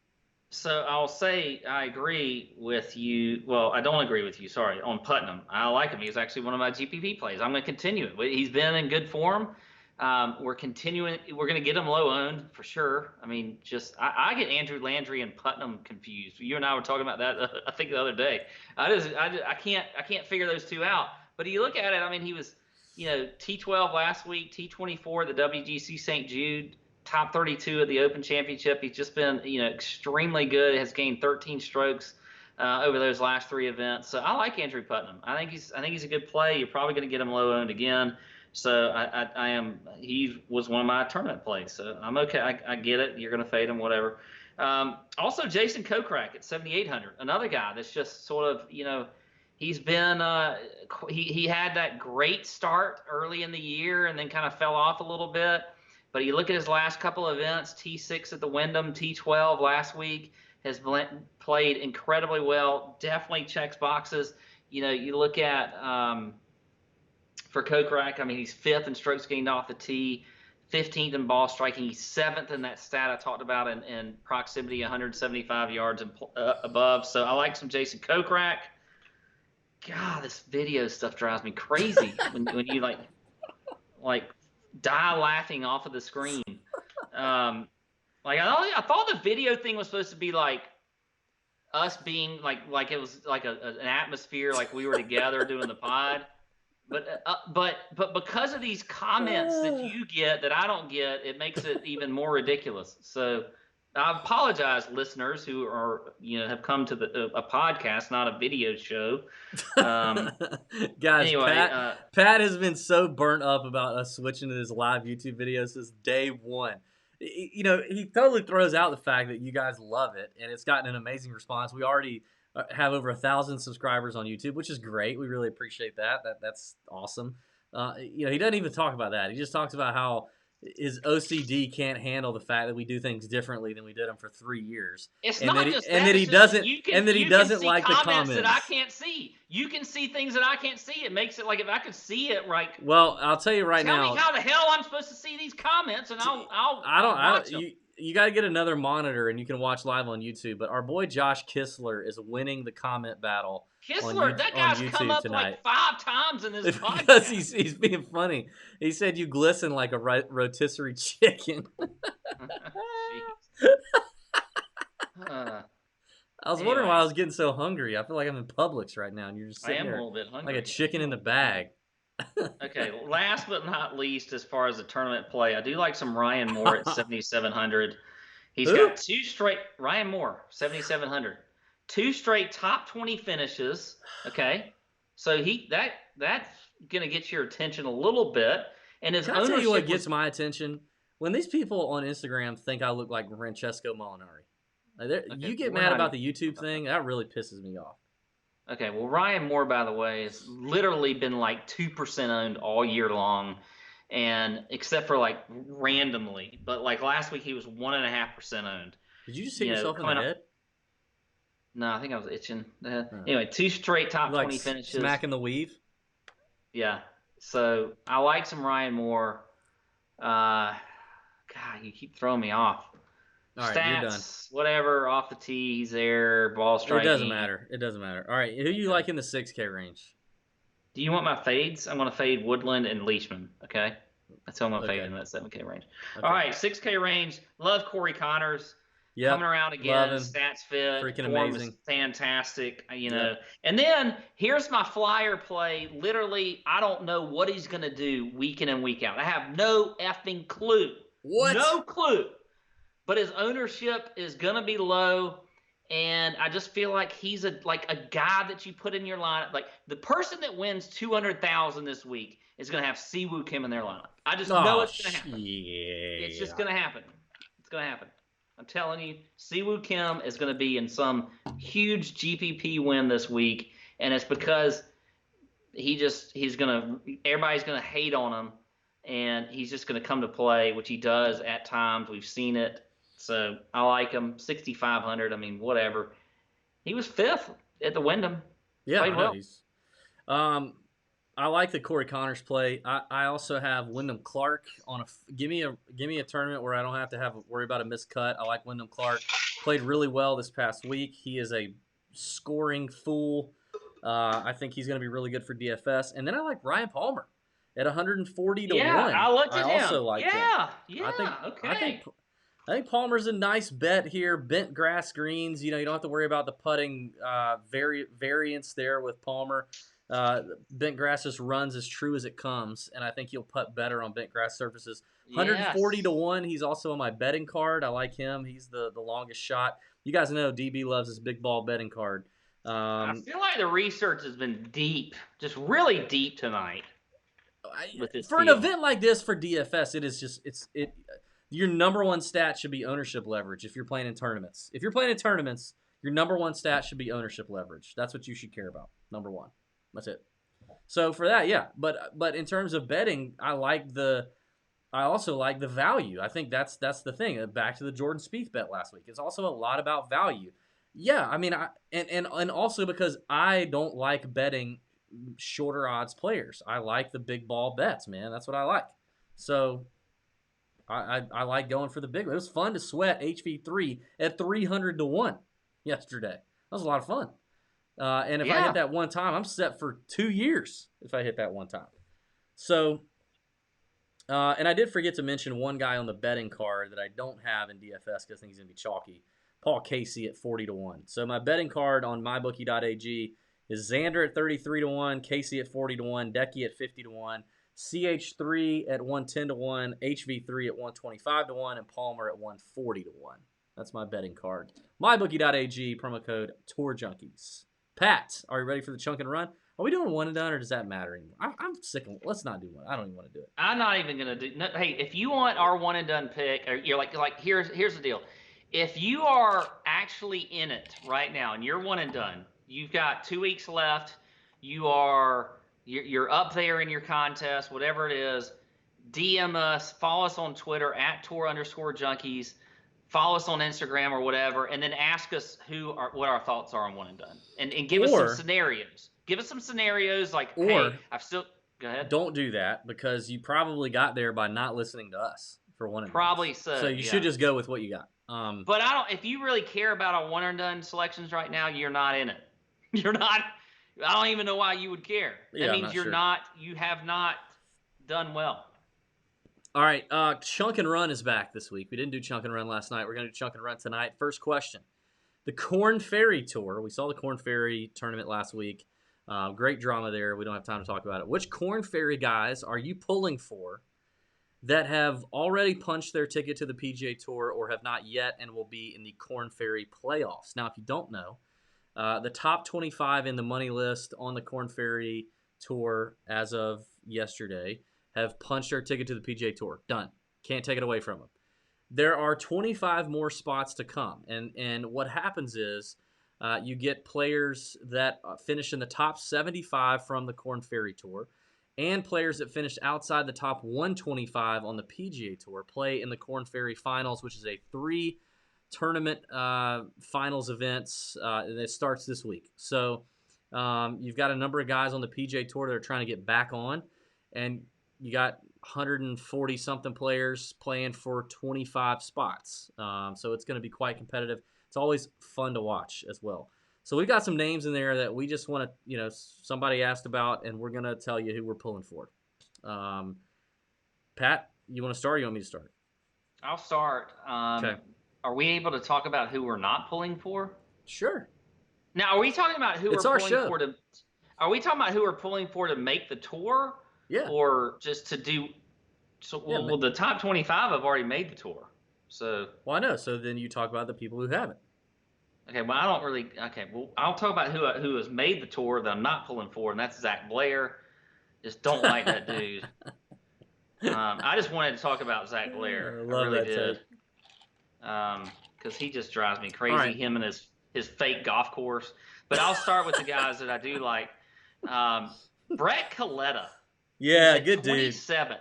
So I'll say I agree with you. Well, I don't agree with you. Sorry, on Putnam. I like him. He's actually one of my GPP plays. I'm going to continue it. He's been in good form. We're continuing. We're going to get him low owned for sure. I mean, I get Andrew Landry and Putnam confused. You and I were talking about that I think the other day. I can't figure those two out. But you look at it. I mean, he was T12 last week, T24 the WGC St. Jude. Top 32 at the Open Championship. He's just been, extremely good. Has gained 13 strokes over those last 3 events. So I like Andrew Putnam. I think he's a good play. You're probably going to get him low owned again. So I am. He was one of my tournament plays. So I'm okay. I get it. You're going to fade him, whatever. Also, Jason Kokrak at 7,800. Another guy that's just sort of, he's been he had that great start early in the year and then kind of fell off a little bit. But you look at his last couple of events, T6 at the Wyndham, T12 last week, has played incredibly well, definitely checks boxes. You look at for Kokrak, I mean, he's 5th in strokes gained off the tee, 15th in ball striking. He's 7th in that stat I talked about in proximity, 175 yards and above. So I like some Jason Kokrak. God, this video stuff drives me crazy when you like die laughing off of the screen. I thought the video thing was supposed to be like us being like it was like an atmosphere, like we were together doing the pod. But because of these comments that you get that I don't get, it makes it even more ridiculous. So I apologize, listeners who are have come to a podcast, not a video show. Guys, anyway, Pat has been so burnt up about us switching to this live YouTube video since day one. He totally throws out the fact that you guys love it, and it's gotten an amazing response. We already have over 1,000 subscribers on YouTube, which is great. We really appreciate that. That's awesome. He doesn't even talk about that. He just talks about how his OCD can't handle the fact that we do things differently than we did them for 3 years. It's not just that. And that he doesn't like the comments that I can't see. You can see things that I can't see. It makes it like if I could see it, right? Well, I'll tell you right now. Tell me how the hell I'm supposed to see these comments, and I'll watch them. you got to get another monitor, and you can watch live on YouTube. But our boy Josh Kistler is winning the comment battle Kistler, that on guy's come YouTube up tonight. like 5 times in this podcast. Because he's being funny. He said you glisten like a rotisserie chicken. Jeez. I was wondering why I was getting so hungry. I feel like I'm in Publix right now, and you're just I sitting am a there little bit hungry. like a chicken in the bag. Okay, last but not least, as far as the tournament play, I do like some Ryan Moore at 7,700. He's got 2 straight Ryan Moore 7,700, 2 straight top 20 finishes. Okay, so that's gonna get your attention a little bit. And his Can I tell you what gets my attention? When these people on Instagram think I look like Francesco Molinari. You get mad about the YouTube thing, that really pisses me off. Okay, well, Ryan Moore, by the way, has literally been like 2% owned all year long, and except for like randomly. But like last week, he was 1.5% owned. Did you just hit yourself in the head? No, I think I was itching. Anyway, 2 straight top 20 finishes. Smacking the weave? Yeah. So I like some Ryan Moore. God, you keep throwing me off. All right, Stats, you're done. Whatever, off the tee, he's there, ball striking. It doesn't matter. All right, who you like in the 6K range? Do you want my fades? I'm going to fade Woodland and Leishman, okay? That's who I'm going to fade in that 7K range. Okay. All right, 6K range. Love Corey Connors. Yep. Coming around again. Stats fit. Freaking form amazing. Is fantastic, you know. Yep. And then here's my flyer play. Literally, I don't know what he's going to do week in and week out. I have no effing clue. What? No clue. But his ownership is going to be low, and I just feel like he's a guy that you put in your lineup. Like, the person that wins $200,000 this week is going to have Siwoo Kim in their lineup. I just know it's going to happen. Yeah. It's just going to happen. It's going to happen. I'm telling you, Siwoo Kim is going to be in some huge GPP win this week, and it's because everybody's going to hate on him, and he's just going to come to play, which he does at times. We've seen it. So I like him. 6,500. I mean, whatever. He was 5th at the Wyndham. Yeah, played well. I like the Corey Connors play. I also have Wyndham Clark on give me a tournament where I don't have to worry about a missed cut. I like Wyndham Clark. Played really well this past week. He is a scoring fool. I think he's going to be really good for DFS. And then I like Ryan Palmer at 140 to 1. I looked at him. I also like him. Yeah. I think Palmer's a nice bet here. Bent grass greens. You don't have to worry about the putting variance there with Palmer. Bent grass just runs as true as it comes, and I think he'll putt better on bent grass surfaces. 140 to 1. He's also on my betting card. I like him. He's the longest shot. You guys know DB loves his big ball betting card. I feel like the research has been deep, just really deep tonight. An event like this for DFS, your number one stat should be ownership leverage if you're playing in tournaments. If you're playing in tournaments, your number one stat should be ownership leverage. That's what you should care about. Number one. That's it. So for that, yeah. But in terms of betting, I also like the value. I think that's the thing. Back to the Jordan Spieth bet last week. It's also a lot about value. Yeah, I mean, and also because I don't like betting shorter odds players. I like the big ball bets, man. That's what I like. So I like going for the big one. It was fun to sweat HV3 at 300 to 1 yesterday. That was a lot of fun. And if I hit that one time, I'm set for 2 years if I hit that one time. So, and I did forget to mention one guy on the betting card that I don't have in DFS because I think he's going to be chalky. Paul Casey at 40 to 1. So my betting card on mybookie.ag is Xander at 33 to 1, Casey at 40 to 1, Decky at 50 to 1, CH3 at 110 to 1, HV3 at 125 to 1, and Palmer at 140 to 1. That's my betting card. Mybookie.ag, promo code Tour Junkies. Pat, are you ready for the chunk and run? Are we doing one and done, or does that matter anymore? I'm sick of it. Let's not do one. I don't even want to do it. I'm not even gonna do. No, hey, if you want our one and done pick, or you're like here's the deal. If you are actually in it right now and you're one and done, you've got 2 weeks left. You're up there in your contest, whatever it is. DM us, follow us on Twitter at Tour_Junkies. Follow us on Instagram or whatever, and then ask us what our thoughts are on one and done, and give us some scenarios. Give us some scenarios like, hey, go ahead. Don't do that because you probably got there by not listening to us. for one and Probably dones. so. So you should just go with what you got. But I don't. If you really care about a one and done selections right now, you're not in it. You're not. I don't even know why you would care. Yeah, That I'm means not you're sure. not. You have not done well. All right, Chunk and Run is back this week. We didn't do Chunk and Run last night. We're going to do Chunk and Run tonight. First question. The Corn Ferry Tour. We saw the Corn Ferry tournament last week. Great drama there. We don't have time to talk about it. Which Corn Ferry guys are you pulling for that have already punched their ticket to the PGA Tour or have not yet and will be in the Corn Ferry playoffs? Now, if you don't know, the top 25 in the money list on the Corn Ferry Tour as of yesterday have punched their ticket to the PGA Tour. Done. Can't take it away from them. There are 25 more spots to come. And what happens is you get players that finish in the top 75 from the Corn Ferry Tour and players that finished outside the top 125 on the PGA Tour play in the Corn Ferry Finals, which is a 3-tournament finals events. And it starts this week. So you've got a number of guys on the PGA Tour that are trying to get back on. And you got 140-something players playing for 25 spots. So it's going to be quite competitive. It's always fun to watch as well. So we got some names in there that we just want to, somebody asked about, and we're going to tell you who we're pulling for. Pat, you want to start or you want me to start? I'll start. Okay. Are we able to talk about who we're not pulling for? Sure. Now, are we talking about who It's we're our pulling show. for to? Are we talking about who we're pulling for to make the tour? Yeah. Or just to do? So, Yeah, well, the top 25 have already made the tour. So. Well, I know. So then you talk about the people who haven't. Okay, well, I don't really. Okay, well, I'll talk about who has made the tour that I'm not pulling for, and that's Zach Blair. Just don't like that dude. I just wanted to talk about Zach Blair. I love really that did. Because he just drives me crazy. Right. Him and his fake golf course. But I'll start with the guys that I do like. Brett Coletta. Yeah, good dude. 27th.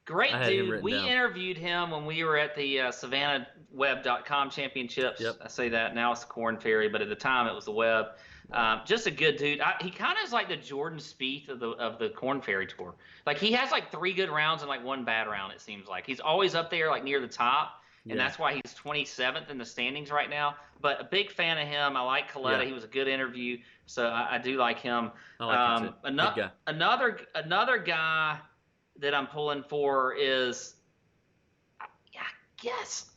Great I had him dude. written We down. interviewed him when we were at the SavannahWeb.com Championships. Yep. I say that now it's the Corn Ferry, but at the time it was the Web. Just a good dude. He kind of is like the Jordan Spieth of the Corn Ferry Tour. Like he has like 3 good rounds and like 1 bad round. It seems like he's always up there like near the top, and that's why he's 27th in the standings right now. But a big fan of him. I like Coletta. Yeah. He was a good interview, so I do like him. I like him too. Good guy. Another guy that I'm pulling for is, I guess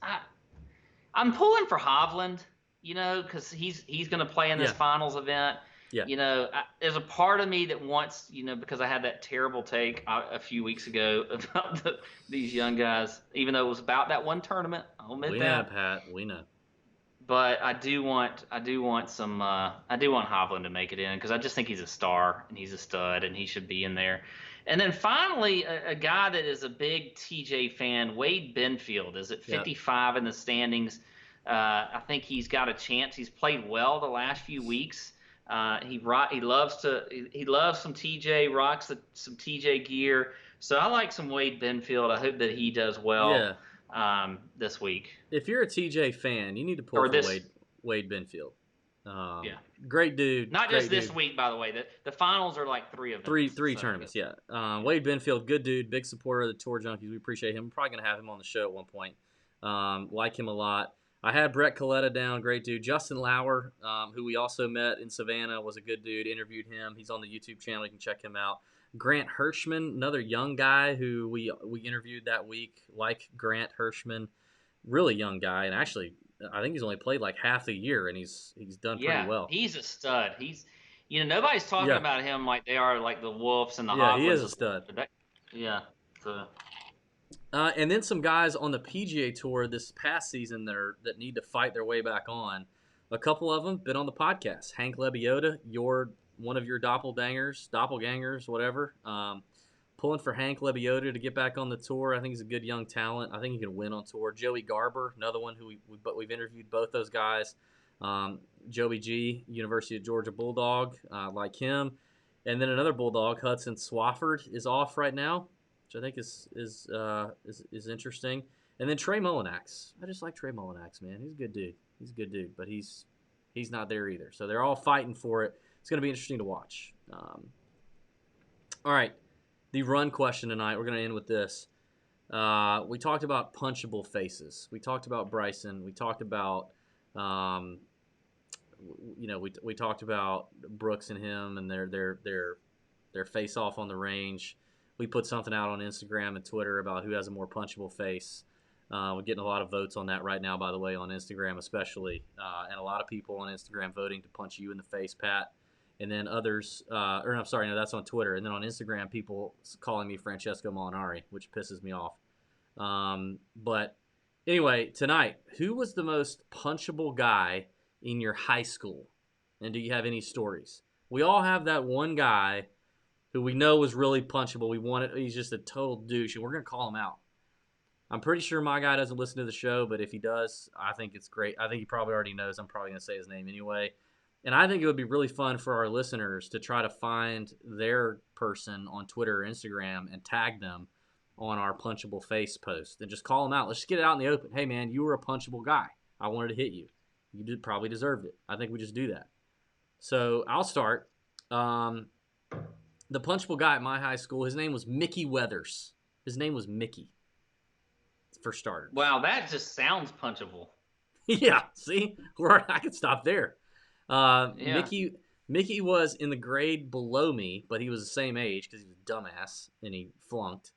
I'm pulling for Hovland, because he's going to play in this finals event. Yeah. There's a part of me that wants, because I had that terrible take a few weeks ago about these young guys, even though it was about that one tournament. I'll admit that. We know, Pat. We know. But I do want Hovland to make it in because I just think he's a star and he's a stud and he should be in there. And then finally, a guy that is a big TJ fan, Wade Benfield, is at 55 in the standings. I think he's got a chance. He's played well the last few weeks. He loves some TJ, rocks some TJ gear. So I like some Wade Benfield. I hope that he does well this week. If you're a TJ fan, you need to pull for Wade Benfield. Great dude. Not just this week, by the way. The finals are like 3 of them. Three tournaments, yeah. Wade Benfield, good dude, big supporter of the Tour Junkies. We appreciate him. We're probably going to have him on the show at one point. Like him a lot. I had Brett Coletta down, great dude. Justin Lauer, who we also met in Savannah, was a good dude. Interviewed him. He's on the YouTube channel. You can check him out. Grant Hirschman, another young guy who we interviewed that week, like Grant Hirschman. Really young guy, and actually, I think he's only played like half a year, and he's done pretty well. He's a stud. He's, nobody's talking about him like they are like the Wolves and the Hovlands. Yeah, he is a stud. So. And then some guys on the PGA Tour this past season that need to fight their way back on. A couple of them been on the podcast. Hank Lebioda, one of your doppelgangers, whatever. Pulling for Hank Lebioda to get back on the tour. I think he's a good young talent. I think he can win on tour. Joey Garber, another one who we've interviewed both those guys. Joey G, University of Georgia Bulldog, like him. And then another Bulldog, Hudson Swafford, is off right now, which I think is interesting. And then Trey Mullinax. I just like Trey Mullinax, man. He's a good dude. But he's not there either. So they're all fighting for it. It's going to be interesting to watch. All right. The run question tonight, we're going to end with this. We talked about punchable faces. We talked about Bryson. We talked about, we talked about Brooks and him and their face off on the range. We put something out on Instagram and Twitter about who has a more punchable face. We're getting a lot of votes on that right now, by the way, on Instagram especially, and a lot of people on Instagram voting to punch you in the face, Pat. And then others, that's on Twitter. And then on Instagram, people calling me Francesco Molinari, which pisses me off. But anyway, tonight, who was the most punchable guy in your high school? And do you have any stories? We all have that one guy who we know was really punchable. He's just a total douche, and we're going to call him out. I'm pretty sure my guy doesn't listen to the show, but if he does, I think it's great. I think he probably already knows. I'm probably going to say his name anyway. And I think it would be really fun for our listeners to try to find their person on Twitter or Instagram and tag them on our punchable face post and just call them out. Let's just get it out in the open. Hey, man, you were a punchable guy. I wanted to hit you. You probably deserved it. I think we just do that. So I'll start. The punchable guy at my high school, his name was Mickey Weathers. His name was Mickey, for starters. Wow, that just sounds punchable. Yeah, see? I could stop there. Yeah. Mickey was in the grade below me, but he was the same age because he was a dumbass and he flunked.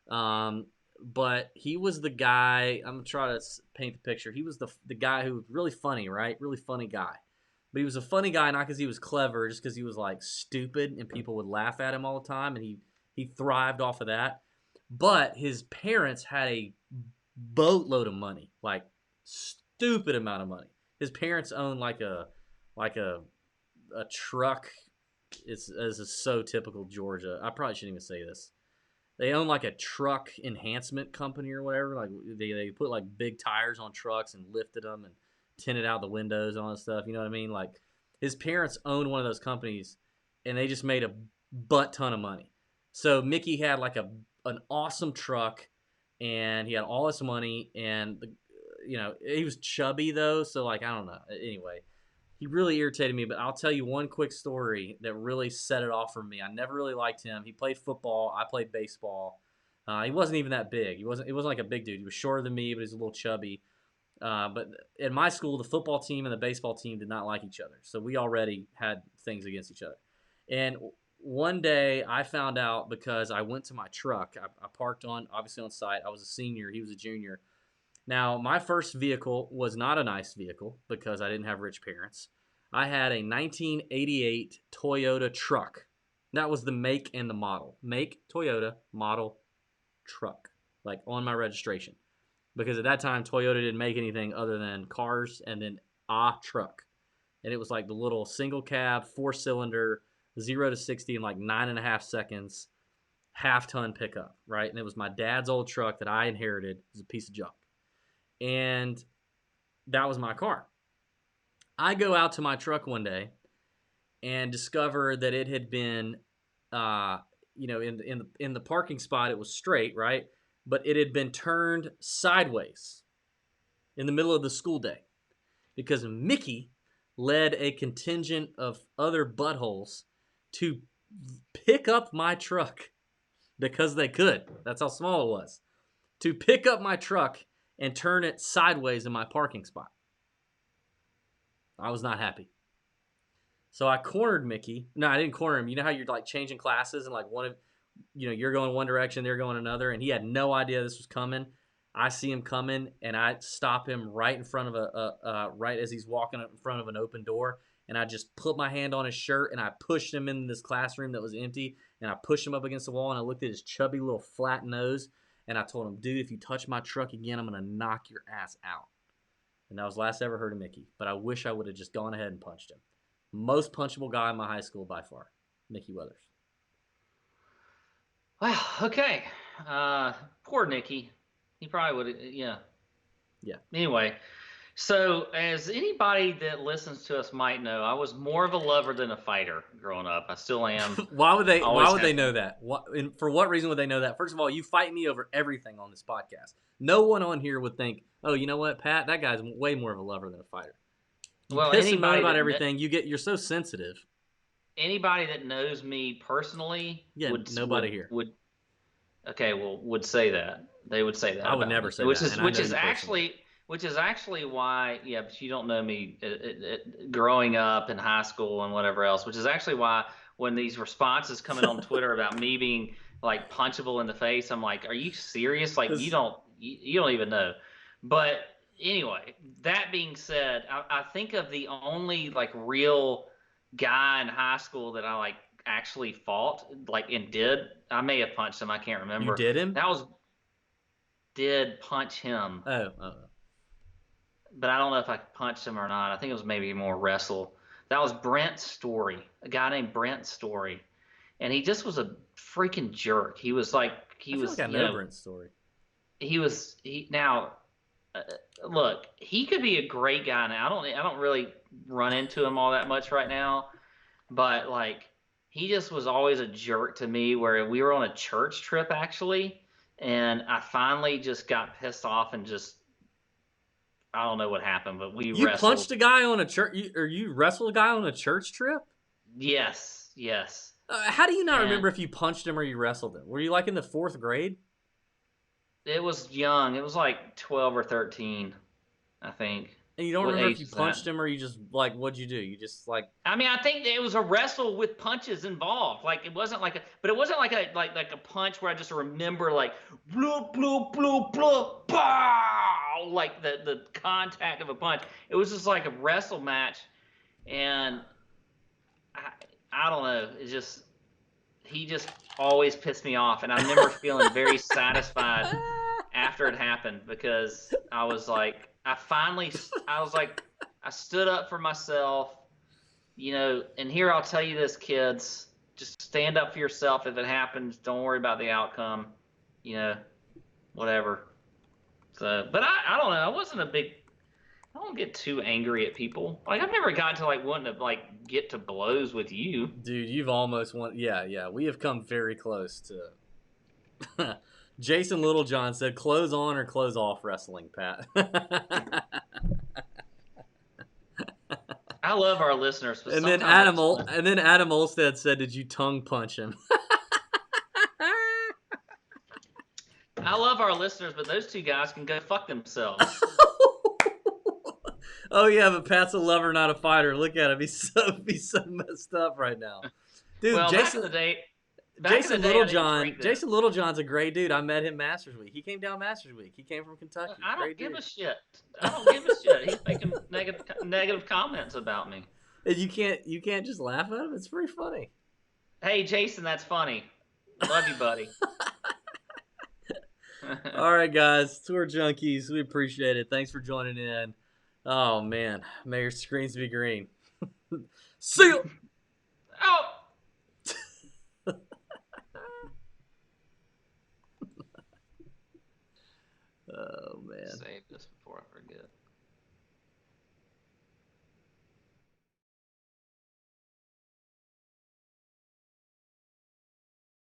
But he was the guy. I'm gonna try to paint the picture. He was the guy who was really funny, right? Really funny guy. But he was a funny guy not because he was clever, just because he was like stupid and people would laugh at him all the time, and he thrived off of that. But his parents had a boatload of money, like stupid amount of money. His parents owned like a truck. This is so typical Georgia. I probably shouldn't even say this. They own like a truck enhancement company or whatever. Like they put like big tires on trucks and lifted them and tinted out the windows and all that stuff. You know what I mean? Like his parents owned one of those companies, and they just made a butt ton of money. So Mickey had like an awesome truck, and he had all this money, and he was chubby though. So like I don't know. Anyway. He really irritated me, but I'll tell you one quick story that really set it off for me. I never really liked him. He played football. I played baseball. He wasn't even that big. It wasn't like a big dude. He was shorter than me, but he was a little chubby. But in my school, the football team and the baseball team did not like each other. So we already had things against each other. And one day I found out because I went to my truck. I parked obviously on site. I was a senior. He was a junior. Now, my first vehicle was not a nice vehicle because I didn't have rich parents. I had a 1988 Toyota truck. That was the make and the model. Make, Toyota, model, truck. Like on my registration. Because at that time, Toyota didn't make anything other than cars and then a truck. And it was like the little single cab, 4-cylinder, 0 to 60 in like 9.5 seconds, half-ton pickup, right? And it was my dad's old truck that I inherited. It was a piece of junk. And that was my car. I go out to my truck one day and discover that it had been, in the parking spot, it was straight, right? But it had been turned sideways in the middle of the school day because Mickey led a contingent of other buttholes to pick up my truck because they could. That's how small it was. To pick up my truck and turn it sideways in my parking spot. I was not happy. So I cornered Mickey. No, I didn't corner him. You know how you're like changing classes and like you're going one direction, they're going another, and he had no idea this was coming. I see him coming, and I stop him right in front of right as he's walking in front of an open door, and I just put my hand on his shirt, and I pushed him in this classroom that was empty, and I pushed him up against the wall, and I looked at his chubby little flat nose, and I told him, dude, if you touch my truck again, I'm going to knock your ass out. And that was last I ever heard of Mickey. But I wish I would have just gone ahead and punched him. Most punchable guy in my high school by far, Mickey Weathers. Wow, okay. Poor Nicky. He probably would have, yeah. Yeah. Anyway, so as anybody that listens to us might know, I was more of a lover than a fighter growing up. I still am. Why would they know that? For what reason would they know that? First of all, you fight me over everything on this podcast. No one on here would think, oh, you know what, Pat? That guy's way more of a lover than a fighter. You piss and moan about everything. You're so sensitive. Anybody that knows me personally nobody here. Okay, well, would say that. They would say that I would about never me, say that, and I know you personally. which is actually why, yeah, but you don't know me growing up in high school and whatever else, which is actually why when these responses come in on Twitter about me being like punchable in the face, I'm like, are you serious? Like This- you don't even know. But anyway, that being said, I think of the only like real guy in high school that I like actually fought like and did. I may have punched him. I can't you remember. did him? That was did punch him, Oh. but I don't know if I punched him or not. I think it was maybe more wrestle. That was Brent Story, a guy named Brent Story, and he just was a freaking jerk. He was like I feel like I know Brent's story. he now uh, look, he could be a great guy now. I don't really run into him all that much right now, but like he just was always a jerk to me where we were on a church trip actually, and I finally just got pissed off and just I don't know what happened, but we You punched wrestled. a guy on a church, or you wrestled a guy on a church trip? Yes. How do you not And remember if you punched him or you wrestled him? Were you like in the 4th grade? it was young. It was like 12 or 13, I think. And you don't What remember if age you is that? punched him or you just like what'd you do? You just like I mean, I think it was a wrestle with punches involved. Like it wasn't like but it wasn't like a punch where I just remember like bloop bloop bloop bloop pow like the contact of a punch. It was just like a wrestle match, and I I don't know. It just he just always pissed me off, and I remember feeling very satisfied after it happened because I was like, I was like, I stood up for myself, and here I'll tell you this, kids, just stand up for yourself. If it happens, don't worry about the outcome, you know, whatever. So, but I don't know. I don't get too angry at people. Like, I've never gotten to like wanting to like get to blows with you. dude, you've almost won. Yeah. We have come very close to. Jason Littlejohn said, "Close on or close off wrestling, Pat." I love our listeners, but and then sometimes Adam Olstead said, "Did you tongue punch him?" I love our listeners, but those two guys can go fuck themselves. Oh yeah, but Pat's a lover, not a fighter. Look at him; he's so messed up right now, dude. Well, Jason Jason Littlejohn. Jason Littlejohn's a great dude. I met him Masters Week. He came down Masters Week. He came from Kentucky. I don't Great give dude. a shit. I don't give a shit. He's making negative comments about me. And you can't just laugh at him. It's pretty funny. Hey, Jason, that's funny. Love you, buddy. All right, guys, Tour Junkies, we appreciate it. Thanks for joining in. Oh man, may your screens be green. See you. Oh. Oh man. Save this before I forget.